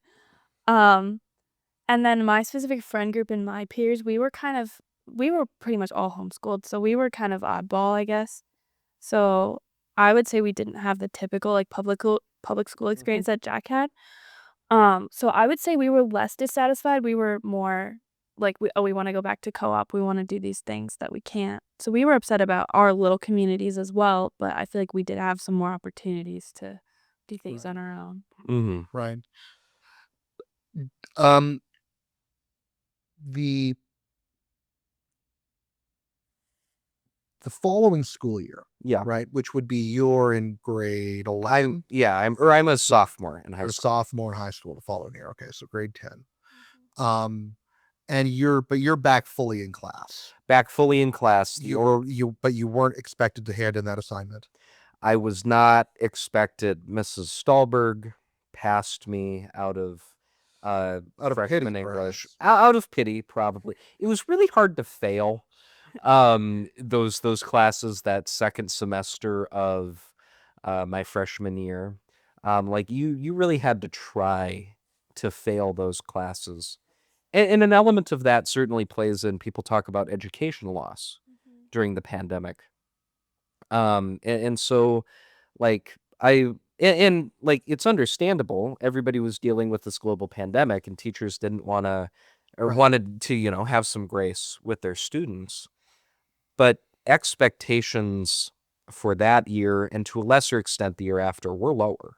And then my specific friend group and my peers, we were pretty much all homeschooled, so we were kind of oddball, I guess. So I would say we didn't have the typical like public school experience that Jack had. So I would say we were less dissatisfied. We were more like we want to go back to co-op. We want to do these things that we can't. So we were upset about our little communities as well, but I feel like we did have some more opportunities to do things on our own. Right. The following school year, Yeah. right, which would be you're in grade 11. I'm a sophomore in high You're a school. sophomore in high school the following year. Okay, so grade 10. And you're back fully in class. Back fully in class. But you weren't expected to hand in that assignment. I was not expected. Mrs. Stahlberg passed me out of freshman pity, English. perhaps. Out of pity, probably. It was really hard to fail those classes that second semester of my freshman year. Like you really had to try to fail those classes. And an element of that certainly plays in, people talk about education loss during the pandemic. And so like and like it's understandable. Everybody was dealing with this global pandemic, and teachers didn't want to or Right. wanted to, have some grace with their students. But expectations for that year, and to a lesser extent the year after, were lower.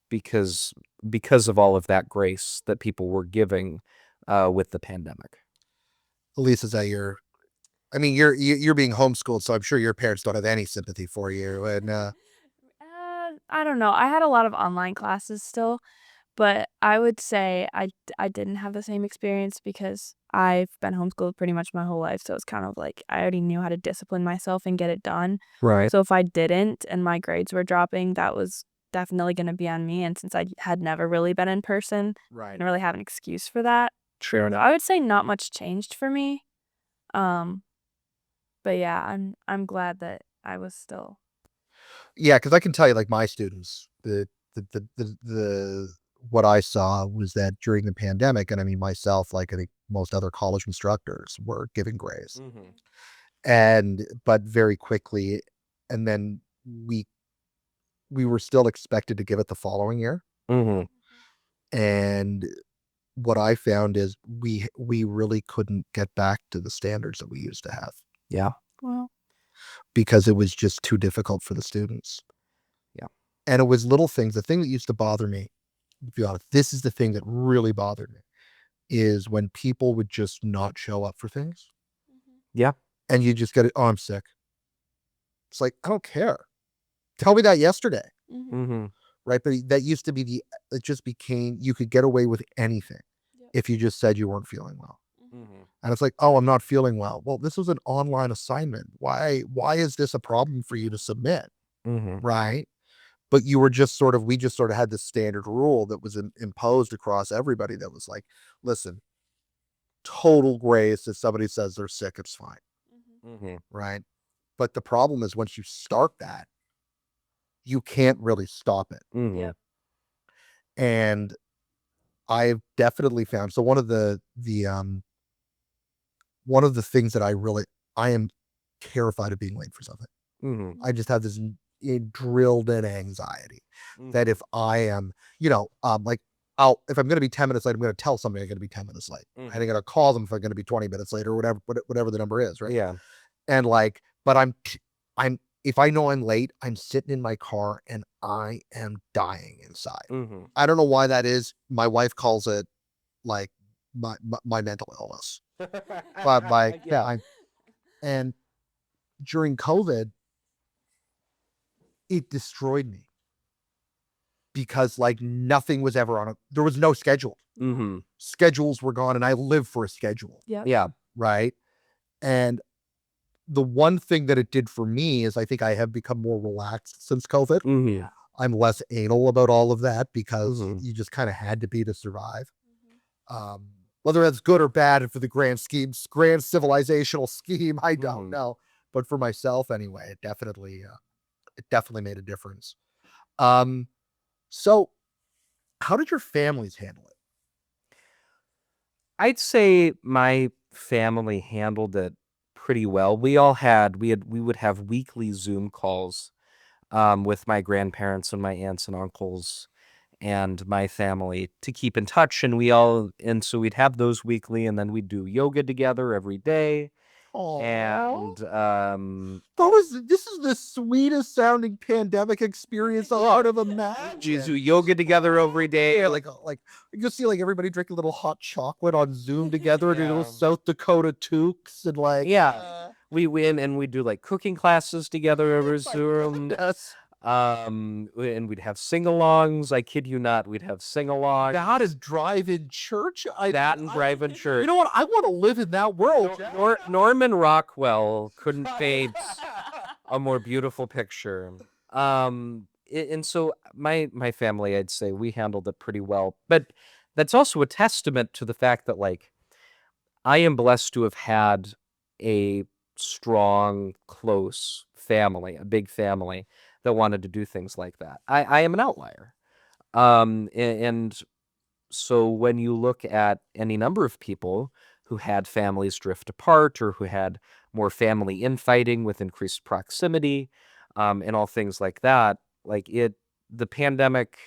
Because of all of that grace that people were giving with the pandemic. Elise, is that you're being homeschooled, so I'm sure your parents don't have any sympathy for you. And I don't know. I had a lot of online classes still, but I would say I didn't have the same experience because I've been homeschooled pretty much my whole life. So it's kind of like I already knew how to discipline myself and get it done. Right. So if I didn't and my grades were dropping, that was definitely going to be on me. And since I had never really been in person, I Right. didn't really have an excuse for that. Sure So enough. I would say not much changed for me. But yeah, I'm glad that I was still. Yeah, because I can tell you, like my students, the what I saw was that during the pandemic, and I mean myself, like I think most other college instructors were giving grace, but very quickly, and then we were still expected to give it the following year. Mm-hmm. And what I found is we really couldn't get back to the standards that we used to have Yeah. Well, because it was just too difficult for the students. Yeah. And it was little things. The thing that used to bother me, to be honest, this is the thing that really bothered me, is when people would just not show up for things. Yeah. And you just get it, oh, I'm sick. It's like, I don't care. Tell me that yesterday. Mm-hmm. Right. But that used to be it just became, you could get away with anything if you just said you weren't feeling well. Mm-hmm. And it's like, oh, I'm not feeling well. Well, this was an online assignment. Why is this a problem for you to submit? Mm-hmm. Right. But you were just sort of, we just sort of had this standard rule that was imposed across everybody that was like, listen, total grace. If somebody says they're sick, it's fine. Mm-hmm. Right. But the problem is once you start that, you can't really stop it. Mm-hmm. Yeah. And I've definitely found, so one of the things that I am terrified of being late for something. Mm-hmm. I just have this drilled in anxiety that if I am, like if I'm going to be 10 minutes late, I'm going to tell somebody I'm going to be 10 minutes late. Mhm. I'm going to call them if I'm going to be 20 minutes late or whatever the number is. Right. Yeah. And like, but if I know I'm late, I'm sitting in my car and I am dying inside. Mm-hmm. I don't know why that is. My wife calls it like my mental illness. But and during COVID, it destroyed me because like nothing was ever on it. There was no schedule. Mm-hmm. Schedules were gone and I live for a schedule. yeah. Yeah. Right. And the one thing that it did for me is I think I have become more relaxed since COVID. Mm-hmm. I'm less anal about all of that because Mhm. you just kind of had to be to survive. Whether that's good or bad for the grand civilizational scheme, I don't Mhm. know. But for myself anyway, it definitely made a difference. So how did your families handle it? I'd say my family handled it pretty well. We would have weekly Zoom calls with my grandparents and my aunts and uncles and my family to keep in touch, and so we'd have those weekly, and then we'd do yoga together every day. And This is the sweetest sounding pandemic experience out of a match. we do yoga together every day. Yeah, like you see like everybody drink a little hot chocolate on Zoom together and a little Yeah. South Dakota toques and like Yeah. We win, and we do like cooking classes together over Zoom. Yes. And we'd have sing-alongs. I kid you not, we'd have sing-alongs. That is drive-in church. Drive-in church. You know what? I want to live in that world. Norman Rockwell couldn't paint a more beautiful picture. And so my family, I'd say we handled it pretty well. But that's also a testament to the fact that like I am blessed to have had a strong, close family, a big family that wanted to do things like that. I am an outlier. And so when you look at any number of people who had families drift apart or who had more family infighting with increased proximity, and all things like that, the pandemic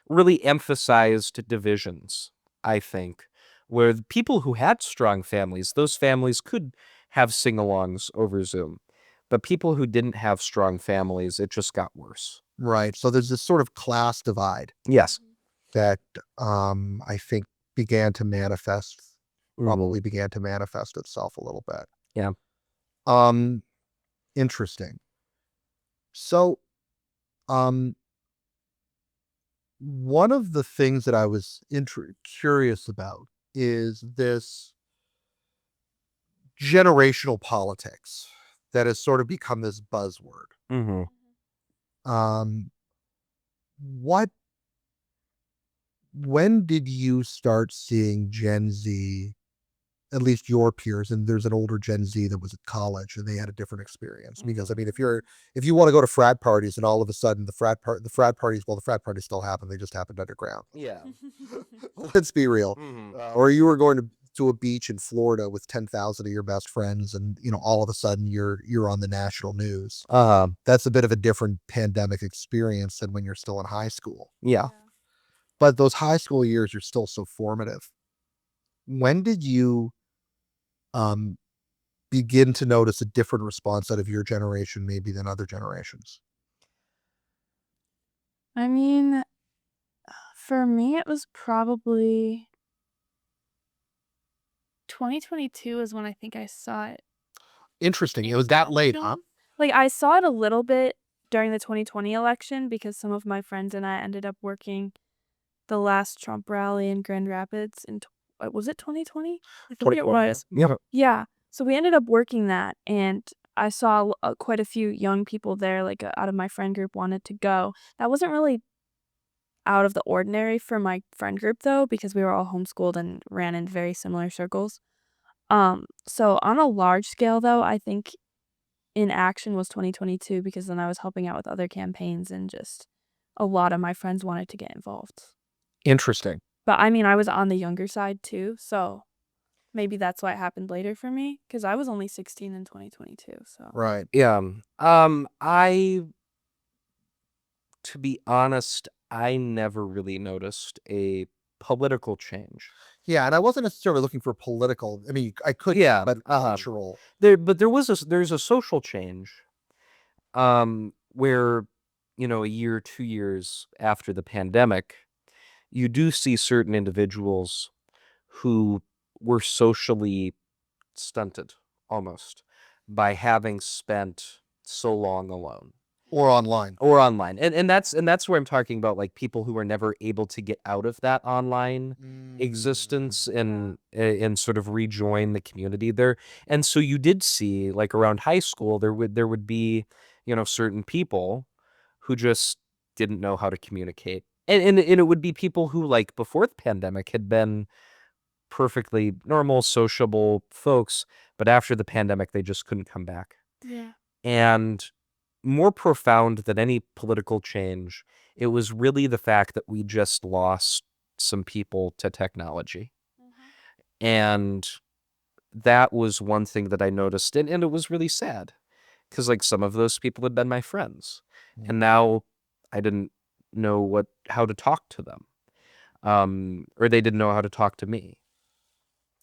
really emphasized divisions, I think, where the people who had strong families, those families could have sing-alongs over Zoom. But people who didn't have strong families, it just got worse. Right. So there's this sort of class divide Yes. that I think began to manifest itself a little bit. Yeah. Interesting. So one of the things that I was curious about is this generational politics that has sort of become this buzzword. Mm-hmm. Um, when did you start seeing Gen Z, at least your peers, and there's an older Gen Z that was at college and they had a different experience? Because I mean, if you want to go to frat parties and all of a sudden the frat parties still happen, they just happened underground. Yeah. Let's be real. Or you were going to a beach in Florida with 10,000 of your best friends, and all of a sudden you're on the national news. That's a bit of a different pandemic experience than when you're still in high school. Yeah. But those high school years are still so formative. When did you begin to notice a different response out of your generation maybe than other generations? I mean, for me, it was probably 2022 is when I think I saw it. Interesting. It was that late, huh? Like, I saw it a little bit during the 2020 election because some of my friends and I ended up working the last Trump rally in Grand Rapids was it 2020? I forget what it was. Yeah. Yeah. So we ended up working that, and I saw quite a few young people there, like out of my friend group wanted to go. That wasn't really out of the ordinary for my friend group though, because we were all homeschooled and ran in very similar circles. So on a large scale though, I think in action was 2022 because then I was helping out with other campaigns and just a lot of my friends wanted to get involved. Interesting. But I mean, I was on the younger side too, so maybe that's why it happened later for me because I was only 16 in 2022. So Right. Yeah. To be honest, I never really noticed a political change. Yeah, and I wasn't necessarily looking for political. I mean, I could, Yeah, but cultural. There's a social change, where, a year, 2 years after the pandemic, you do see certain individuals who were socially stunted almost by having spent so long alone. Or online. And that's where I'm talking about, like, people who were never able to get out of that online existence and sort of rejoin the community there. And so you did see, like, around high school there would be, certain people who just didn't know how to communicate. And it would be people who, like, before the pandemic had been perfectly normal, sociable folks, but after the pandemic they just couldn't come back. yeah. And more profound than any political change, it was really the fact that we just lost some people to technology. And that was one thing that I noticed, and it was really sad because, like, some of those people had been my friends, and now I didn't know how to talk to them, or they didn't know how to talk to me,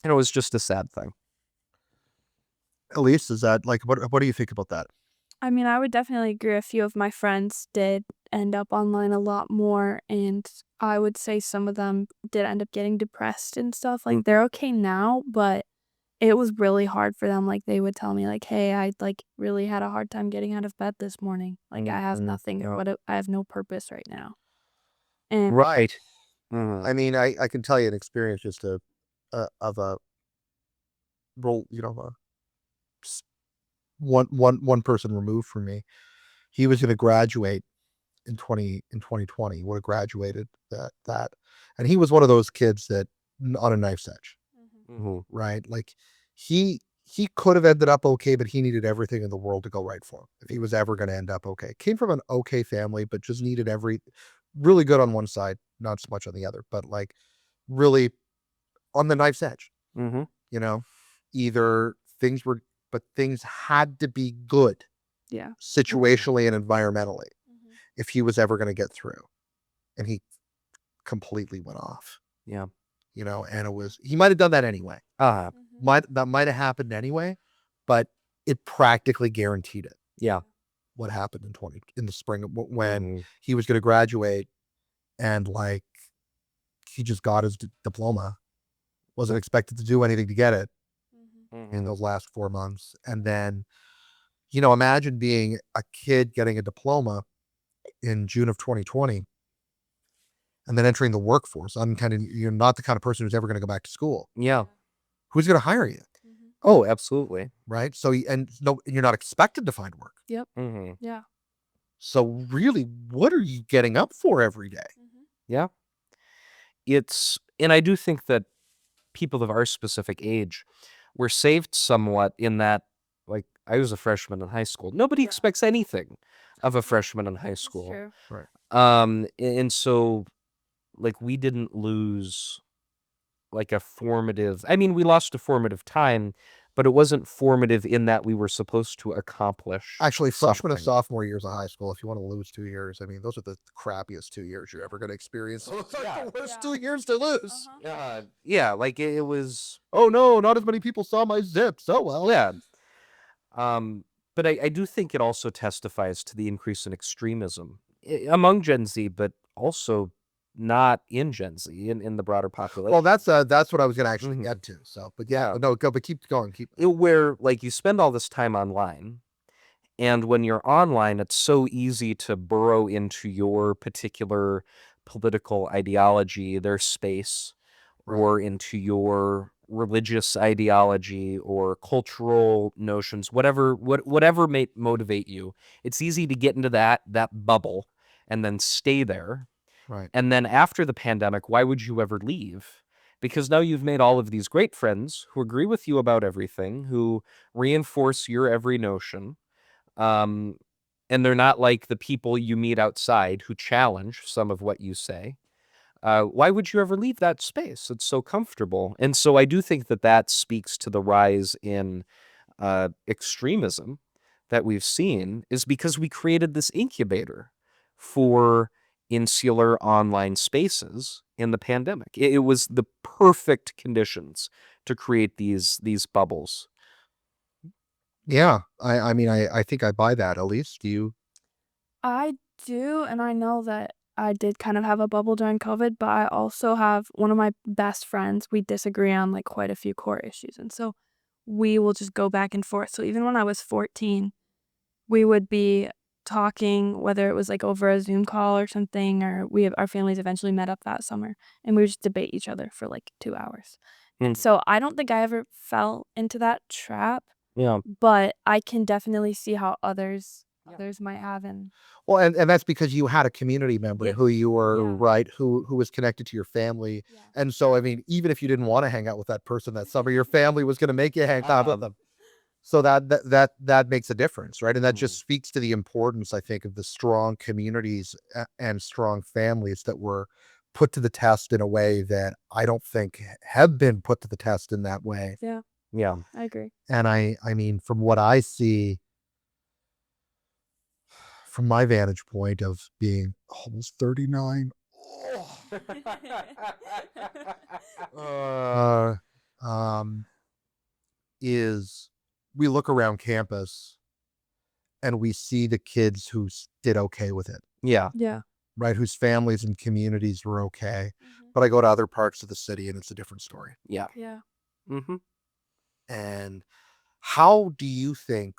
and it was just a sad thing. Elise, is that like what do you think about that? I mean, I would definitely agree. A few of my friends did end up online a lot more, and I would say some of them did end up getting depressed and stuff. Like, they're okay now, but it was really hard for them. Like, they would tell me, like, hey, I like really had a hard time getting out of bed this morning. Like, I have nothing, Yeah. I have no purpose right now. And Right. I mean, I can tell you an experience just of a role, one person removed from me. He was going to graduate in 2020. Would have graduated that, and he was one of those kids that on a knife's edge, right? Like he could have ended up okay, but he needed everything in the world to go right for him if he was ever going to end up okay. Came from an okay family, but just needed really good on one side, not so much on the other, but like really on the knife's edge. Either things had to be good yeah. situationally and environmentally if he was ever going to get through, and he completely went off. Yeah. And he might have done that anyway. That might have happened anyway, but it practically guaranteed it. Yeah. What happened in the spring when he was going to graduate, and like he just got his diploma, wasn't expected to do anything to get it in those last 4 months, and then imagine being a kid getting a diploma in June of 2020 and then entering the workforce. You're not the kind of person who's ever going to go back to school. Yeah. Who's going to hire you? Oh, absolutely. Right. So, you're not expected to find work. Yep. Mm-hmm. Yeah. So really, what are you getting up for every day? Yeah. And I do think that people of our specific age were saved somewhat in that, like, I was a freshman in high school. Nobody expects anything of a freshman in high That's school. true. Right. And so, like, we didn't lose like a formative, I mean, we lost a formative time, but it wasn't formative in that we were supposed to accomplish Actually, freshman and something. sophomore years of high school, if you want to lose 2 years, I mean, those are the crappiest 2 years you're ever going to experience. Those are the worst 2 years to lose. Yeah, like it was, Oh no, not as many people saw my zips. Oh well. yeah. But I do think it also testifies to the increase in extremism among Gen Z, but also not in Gen Z, in the broader population. Well, that's what I was going to actually Mhm. get to. So, but yeah, no, go, but keep going. Where, like, you spend all this time online, and when you're online, it's so easy to burrow into your particular political ideology, their space, or into your religious ideology or cultural notions, whatever may motivate you. It's easy to get into that bubble and then stay there. Right. And then after the pandemic, why would you ever leave? Because now you've made all of these great friends who agree with you about everything, who reinforce your every notion. And they're not like the people you meet outside who challenge some of what you say. Why would you ever leave that space? It's so comfortable. And so I do think that speaks to the rise in extremism that we've seen, is because we created this incubator for insular online spaces in the pandemic. It was the perfect conditions to create these bubbles. Yeah. I mean, I think I buy that. Elise, do you? I do, and I know that I did kind of have a bubble during COVID, but I also have one of my best friends. We disagree on like quite a few core issues, and so we will just go back and forth. So even when I was 14, we would be talking, whether it was like over a Zoom call or something, or our families eventually met up that summer, and we would just debate each other for like 2 hours. And so I don't think I ever fell into that trap, Yeah. but I can definitely see how others might have. And Well, and that's because you had a community member Yeah. who you were Yeah. right, who was connected to your family, and so I mean, even if you didn't want to hang out with that person that summer, your family was going to make you hang out with them. So that makes a difference, right? And that just speaks to the importance, I think, of the strong communities and strong families that were put to the test in a way that I don't think have been put to the test in that way. Yeah. I agree. And I mean, from what I see, from my vantage point of being almost 39, is we look around campus and we see the kids who did okay with it, Yeah. right? Whose families and communities were okay. But I go to other parts of the city and it's a different story. Yeah. Mm-hmm. And how do you think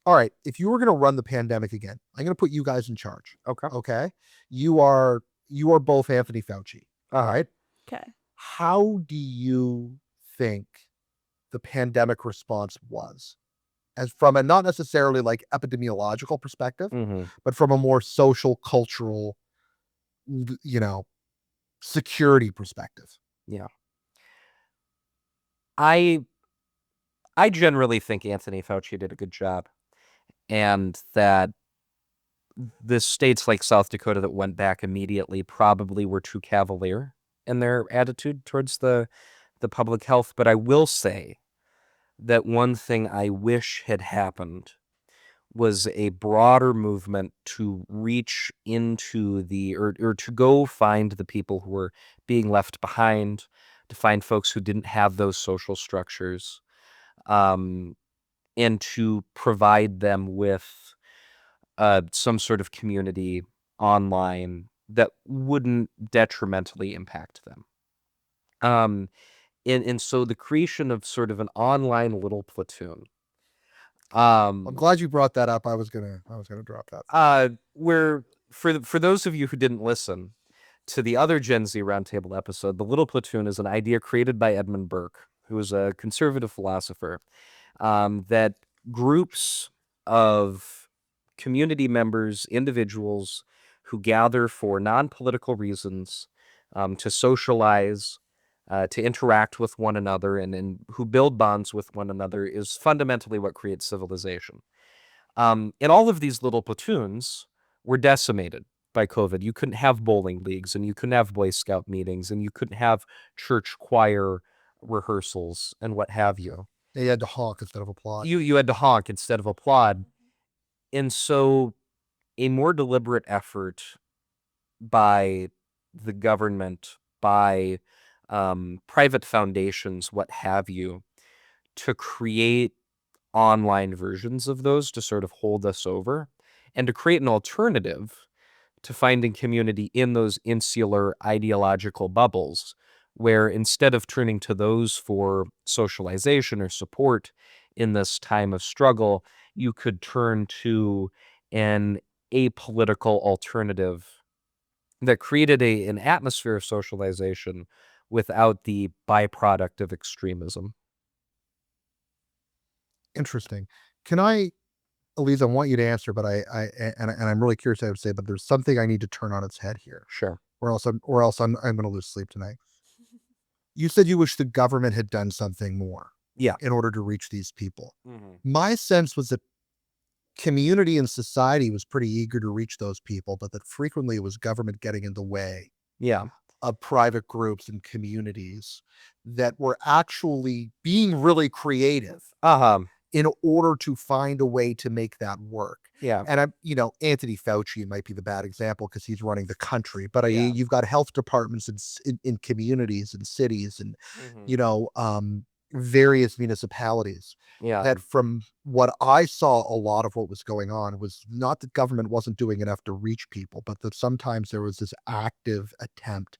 all right, if you were going to run the pandemic again, I'm going to put you guys in charge. Okay. Okay. You are both Anthony Fauci. All right. Okay. How do you think the pandemic response was, as from a not necessarily like epidemiological perspective, but from a more social, cultural, security perspective? Yeah. I generally think Anthony Fauci did a good job, and that the states like South Dakota that went back immediately probably were too cavalier in their attitude towards the public health. But I will say that one thing I wish had happened was a broader movement to reach into or to go find the people who were being left behind, to find folks who didn't have those social structures, and to provide them with some sort of community online that wouldn't detrimentally impact them. And so the creation of sort of an online little platoon. I'm glad you brought that up. I was gonna drop that. Where for those of you who didn't listen to the other Gen Z Roundtable episode, the little platoon is an idea created by Edmund Burke, who is a conservative philosopher, that groups of community members, individuals who gather for non-political reasons, to socialize, to interact with one another, and who build bonds with one another is fundamentally what creates civilization. And all of these little platoons were decimated by COVID. You couldn't have bowling leagues, and you couldn't have Boy Scout meetings, and you couldn't have church choir rehearsals and what have you. They had to honk instead of applaud. You had to honk instead of applaud. And so a more deliberate effort by the government, by private foundations, what have you, to create online versions of those to sort of hold us over, and to create an alternative to finding community in those insular ideological bubbles, where instead of turning to those for socialization or support in this time of struggle, you could turn to an apolitical alternative that created an atmosphere of socialization without the byproduct of extremism. Interesting. Can I, Elise, I want you to answer, but I'm really curious what I would say, but there's something I need to turn on its head here, Sure. or else I'm going to lose sleep tonight. You said you wish the government had done something more, Yeah. in order to reach these people. My sense was that community and society was pretty eager to reach those people, but that frequently it was government getting in the way Yeah. of private groups and communities that were actually being really creative in order to find a way to make that work. Yeah. And Anthony Fauci might be the bad example because he's running the country, but Yeah. you've got health departments in communities and cities and, various municipalities Yeah. that, from what I saw, a lot of what was going on was not that government wasn't doing enough to reach people, but that sometimes there was this active attempt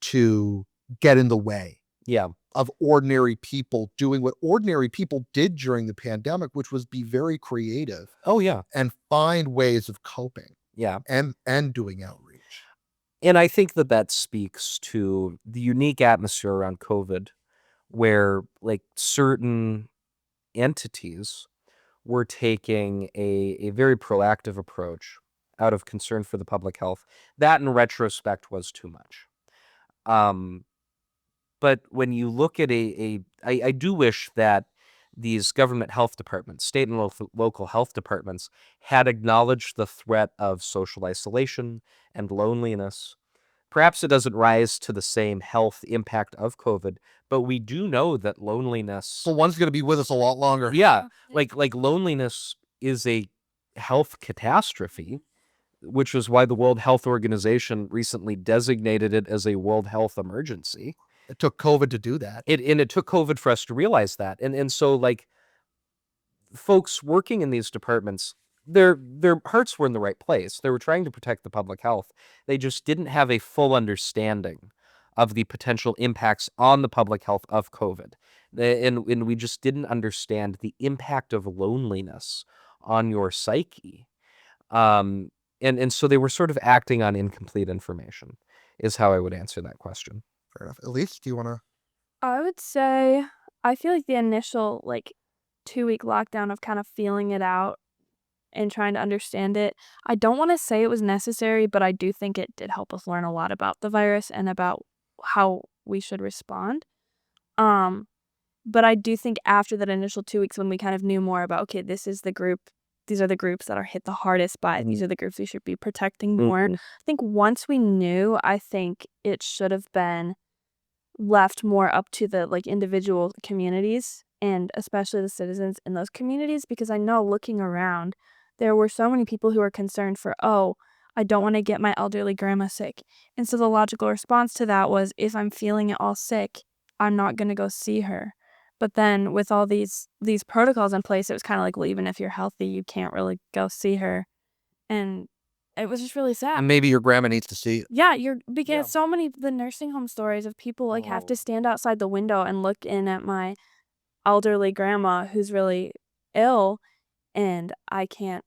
to get in the way Yeah. of ordinary people doing what ordinary people did during the pandemic, which was be very creative Oh, yeah. and find ways of coping Yeah. and doing outreach. And I think that speaks to the unique atmosphere around COVID, where like certain entities were taking a very proactive approach out of concern for the public health. That in retrospect was too much. But when you look at I do wish that these government health departments, state and local health departments, had acknowledged the threat of social isolation and loneliness. Perhaps it doesn't rise to the same health impact of COVID, but we do know that loneliness. So one's going to be with us a lot longer. Yeah, like loneliness is a health catastrophe, which is why the World Health Organization recently designated it as a World Health Emergency. It took COVID to do that. It took COVID for us to realize that. And so like folks working in these departments, their hearts were in the right place. They were trying to protect the public health. They just didn't have a full understanding of the potential impacts on the public health of COVID. And we just didn't understand the impact of loneliness on your psyche. And so they were sort of acting on incomplete information, is how I would answer that question. Fair enough. Elise, do you want to? I would say I feel like the initial 2-week lockdown of kind of feeling it out and trying to understand it. I don't want to say it was necessary, but I do think it did help us learn a lot about the virus and about how we should respond. But I do think after that initial 2 weeks when we kind of knew more about, okay, this is the group, these are the groups that are hit the hardest by it, these are the groups we should be protecting more. I think once we knew, I think it should have been left more up to the individual communities and especially the citizens in those communities, because I know looking around, there were so many people who were concerned for, I don't want to get my elderly grandma sick. And so the logical response to that was, if I'm feeling it all sick, I'm not going to go see her. But then with all these protocols in place, it was kind of like, well, even if you're healthy, you can't really go see her. And it was just really sad. And maybe your grandma needs to see it. Yeah, because so many of the nursing home stories of people have to stand outside the window and look in at my elderly grandma who's really ill, and I can't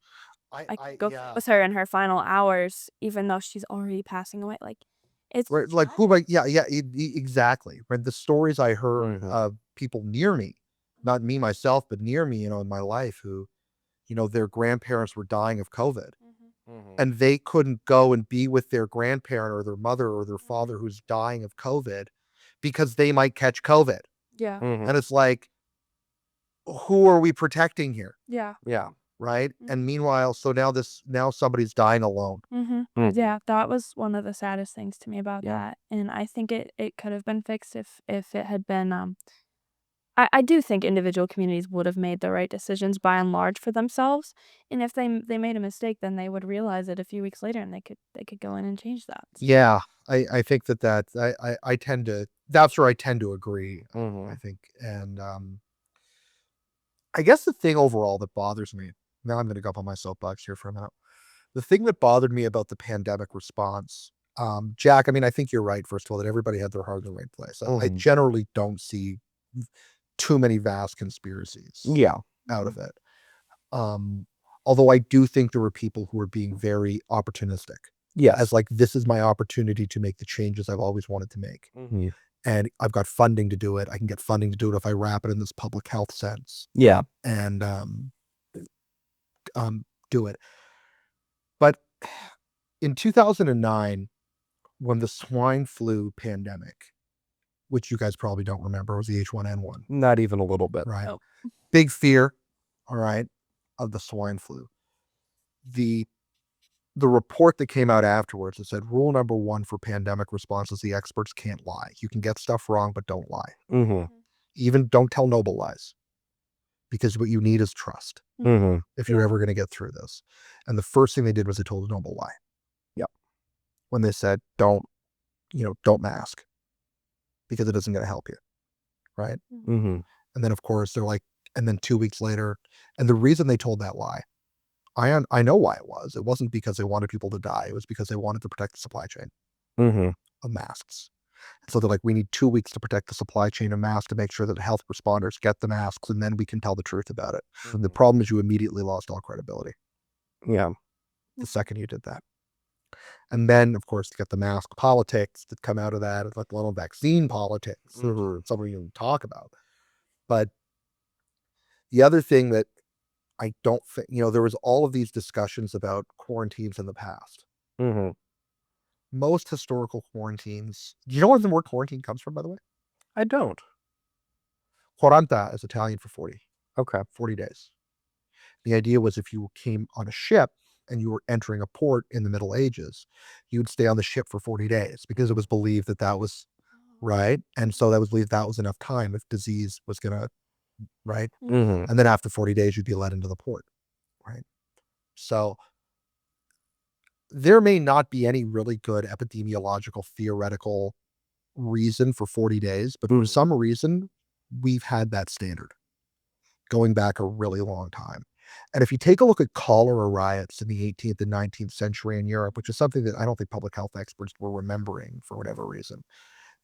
go with her in her final hours, even though she's already passing away. It's right, exactly. Right, the stories I heard of people near me, not me myself, but near me, in my life, who their grandparents were dying of COVID, Mm-hmm. and they couldn't go and be with their grandparent or their mother or their father who's dying of COVID because they might catch COVID. Yeah. Mhm. And it's like, who are we protecting here? Yeah. Yeah. Right. Mhm. And meanwhile, so now somebody's dying alone. Mm-hmm. Mhm. Yeah, that was one of the saddest things to me about Yeah. that. And I think it could have been fixed if it had been I do think individual communities would have made the right decisions by and large for themselves. And if they made a mistake, then they would realize it a few weeks later and they could go in and change that. Yeah. I think that I tend to, that's where I tend to agree. I Mhm. think. And I guess the thing overall that bothers me, now I'm going to go up on my soapbox here for a minute. The thing that bothered me about the pandemic response, Jack, I mean, I think you're right, first of all, that everybody had their heart in the right place. I Mhm. generally don't see too many vast conspiracies Yeah. out of it. Although I do think there were people who were being very opportunistic, Yes. as like, this is my opportunity to make the changes I've always wanted to make. Mhm. And I've got funding to do it. I can get funding to do it if I wrap it in this public health sense Yeah. and do it. But in 2009, when the swine flu pandemic, which you guys probably don't remember, was the H1N1, Not even a little bit. right? Oh. Big fear, all right, of the swine flu. The report that came out afterwards, it said rule number 1 for pandemic response is the experts can't lie. You can get stuff wrong, but don't lie. Mhm. Even don't tell noble lies, because what you need is trust Mhm. if you're Yeah. ever going to get through this. And the first thing they did was they told a noble lie. Yep. When they said, don't mask because it isn't going to help you. Right. Mhm. And then of course they're like, and then 2 weeks later, and the reason they told that lie, I know why it was. It wasn't because they wanted people to die. It was because they wanted to protect the supply chain Mhm. of masks. So they're like, we need 2 weeks to protect the supply chain of masks to make sure that health responders get the masks, and then we can tell the truth about it. And the problem is you immediately lost all credibility Yeah. the second you did that. And then, of course, you get the mask politics that come out of that, like little vaccine politics, something you talk about. But the other thing that I don't think, there was all of these discussions about quarantines in the past. Mhm. Most historical quarantines, do you know where the word quarantine comes from, by the way? I don't. Quaranta is Italian for 40. Okay. 40 days. The idea was if you came on a ship and you were entering a port in the Middle Ages, you'd stay on the ship for 40 days because it was believed that was right. And so that was believed that was enough time if disease was going to, right. Mhm. And then after 40 days, you'd be let into the port. Right. So there may not be any really good epidemiological theoretical reason for 40 days, but for some reason, we've had that standard going back a really long time. And if you take a look at cholera riots in the 18th and 19th century in Europe, which is something that I don't think public health experts were remembering for whatever reason,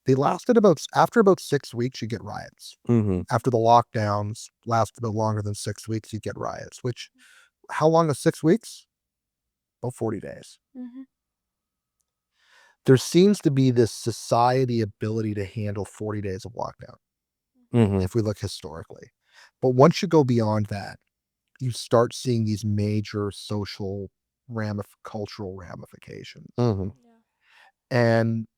they lasted after about 6 weeks, you get riots. Mhm. After the lockdowns lasted no longer than 6 weeks, you get riots, which, how long is 6 weeks? About 40 days. Mm-hmm. There seems to be this society ability to handle 40 days of lockdown, Mhm. if we look historically. But once you go beyond that, you start seeing these major social cultural ramifications. Mhm. And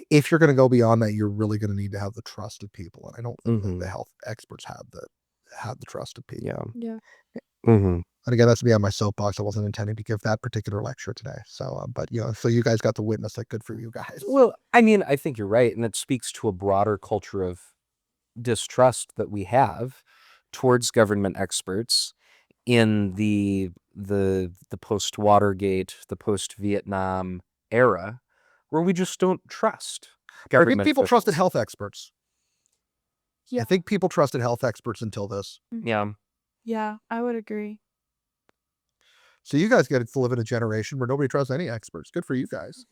if you're going to go beyond that, you're really going to need to have the trust of people. And I don't think that the health experts have the trust of people. Yeah. Yeah. Mhm. And again, that's me on my soapbox. I wasn't intending to give that particular lecture today. So, but so you guys got to witness that. Good for you guys. Well, I mean, I think you're right, and it speaks to a broader culture of distrust that we have towards government experts in the post Watergate, the post Vietnam era, where we just don't trust I think government. people trusted officials. health experts. Yeah. I think people trusted health experts until this. Yeah. Yeah, I would agree. So you guys get to live in a generation where nobody trusts any experts. Good for you guys.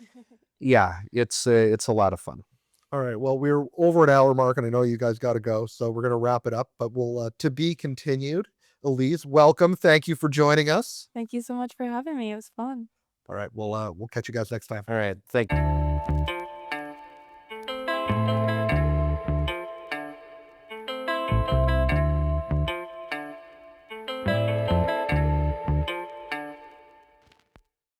Yeah, it's a lot of fun. All right. Well, we're over an hour mark, and I know you guys got to go, so we're going to wrap it up. But we'll to be continued. Elise, welcome. Thank you for joining us. Thank you so much for having me. It was fun. All right. We'll catch you guys next time. All right, thank you.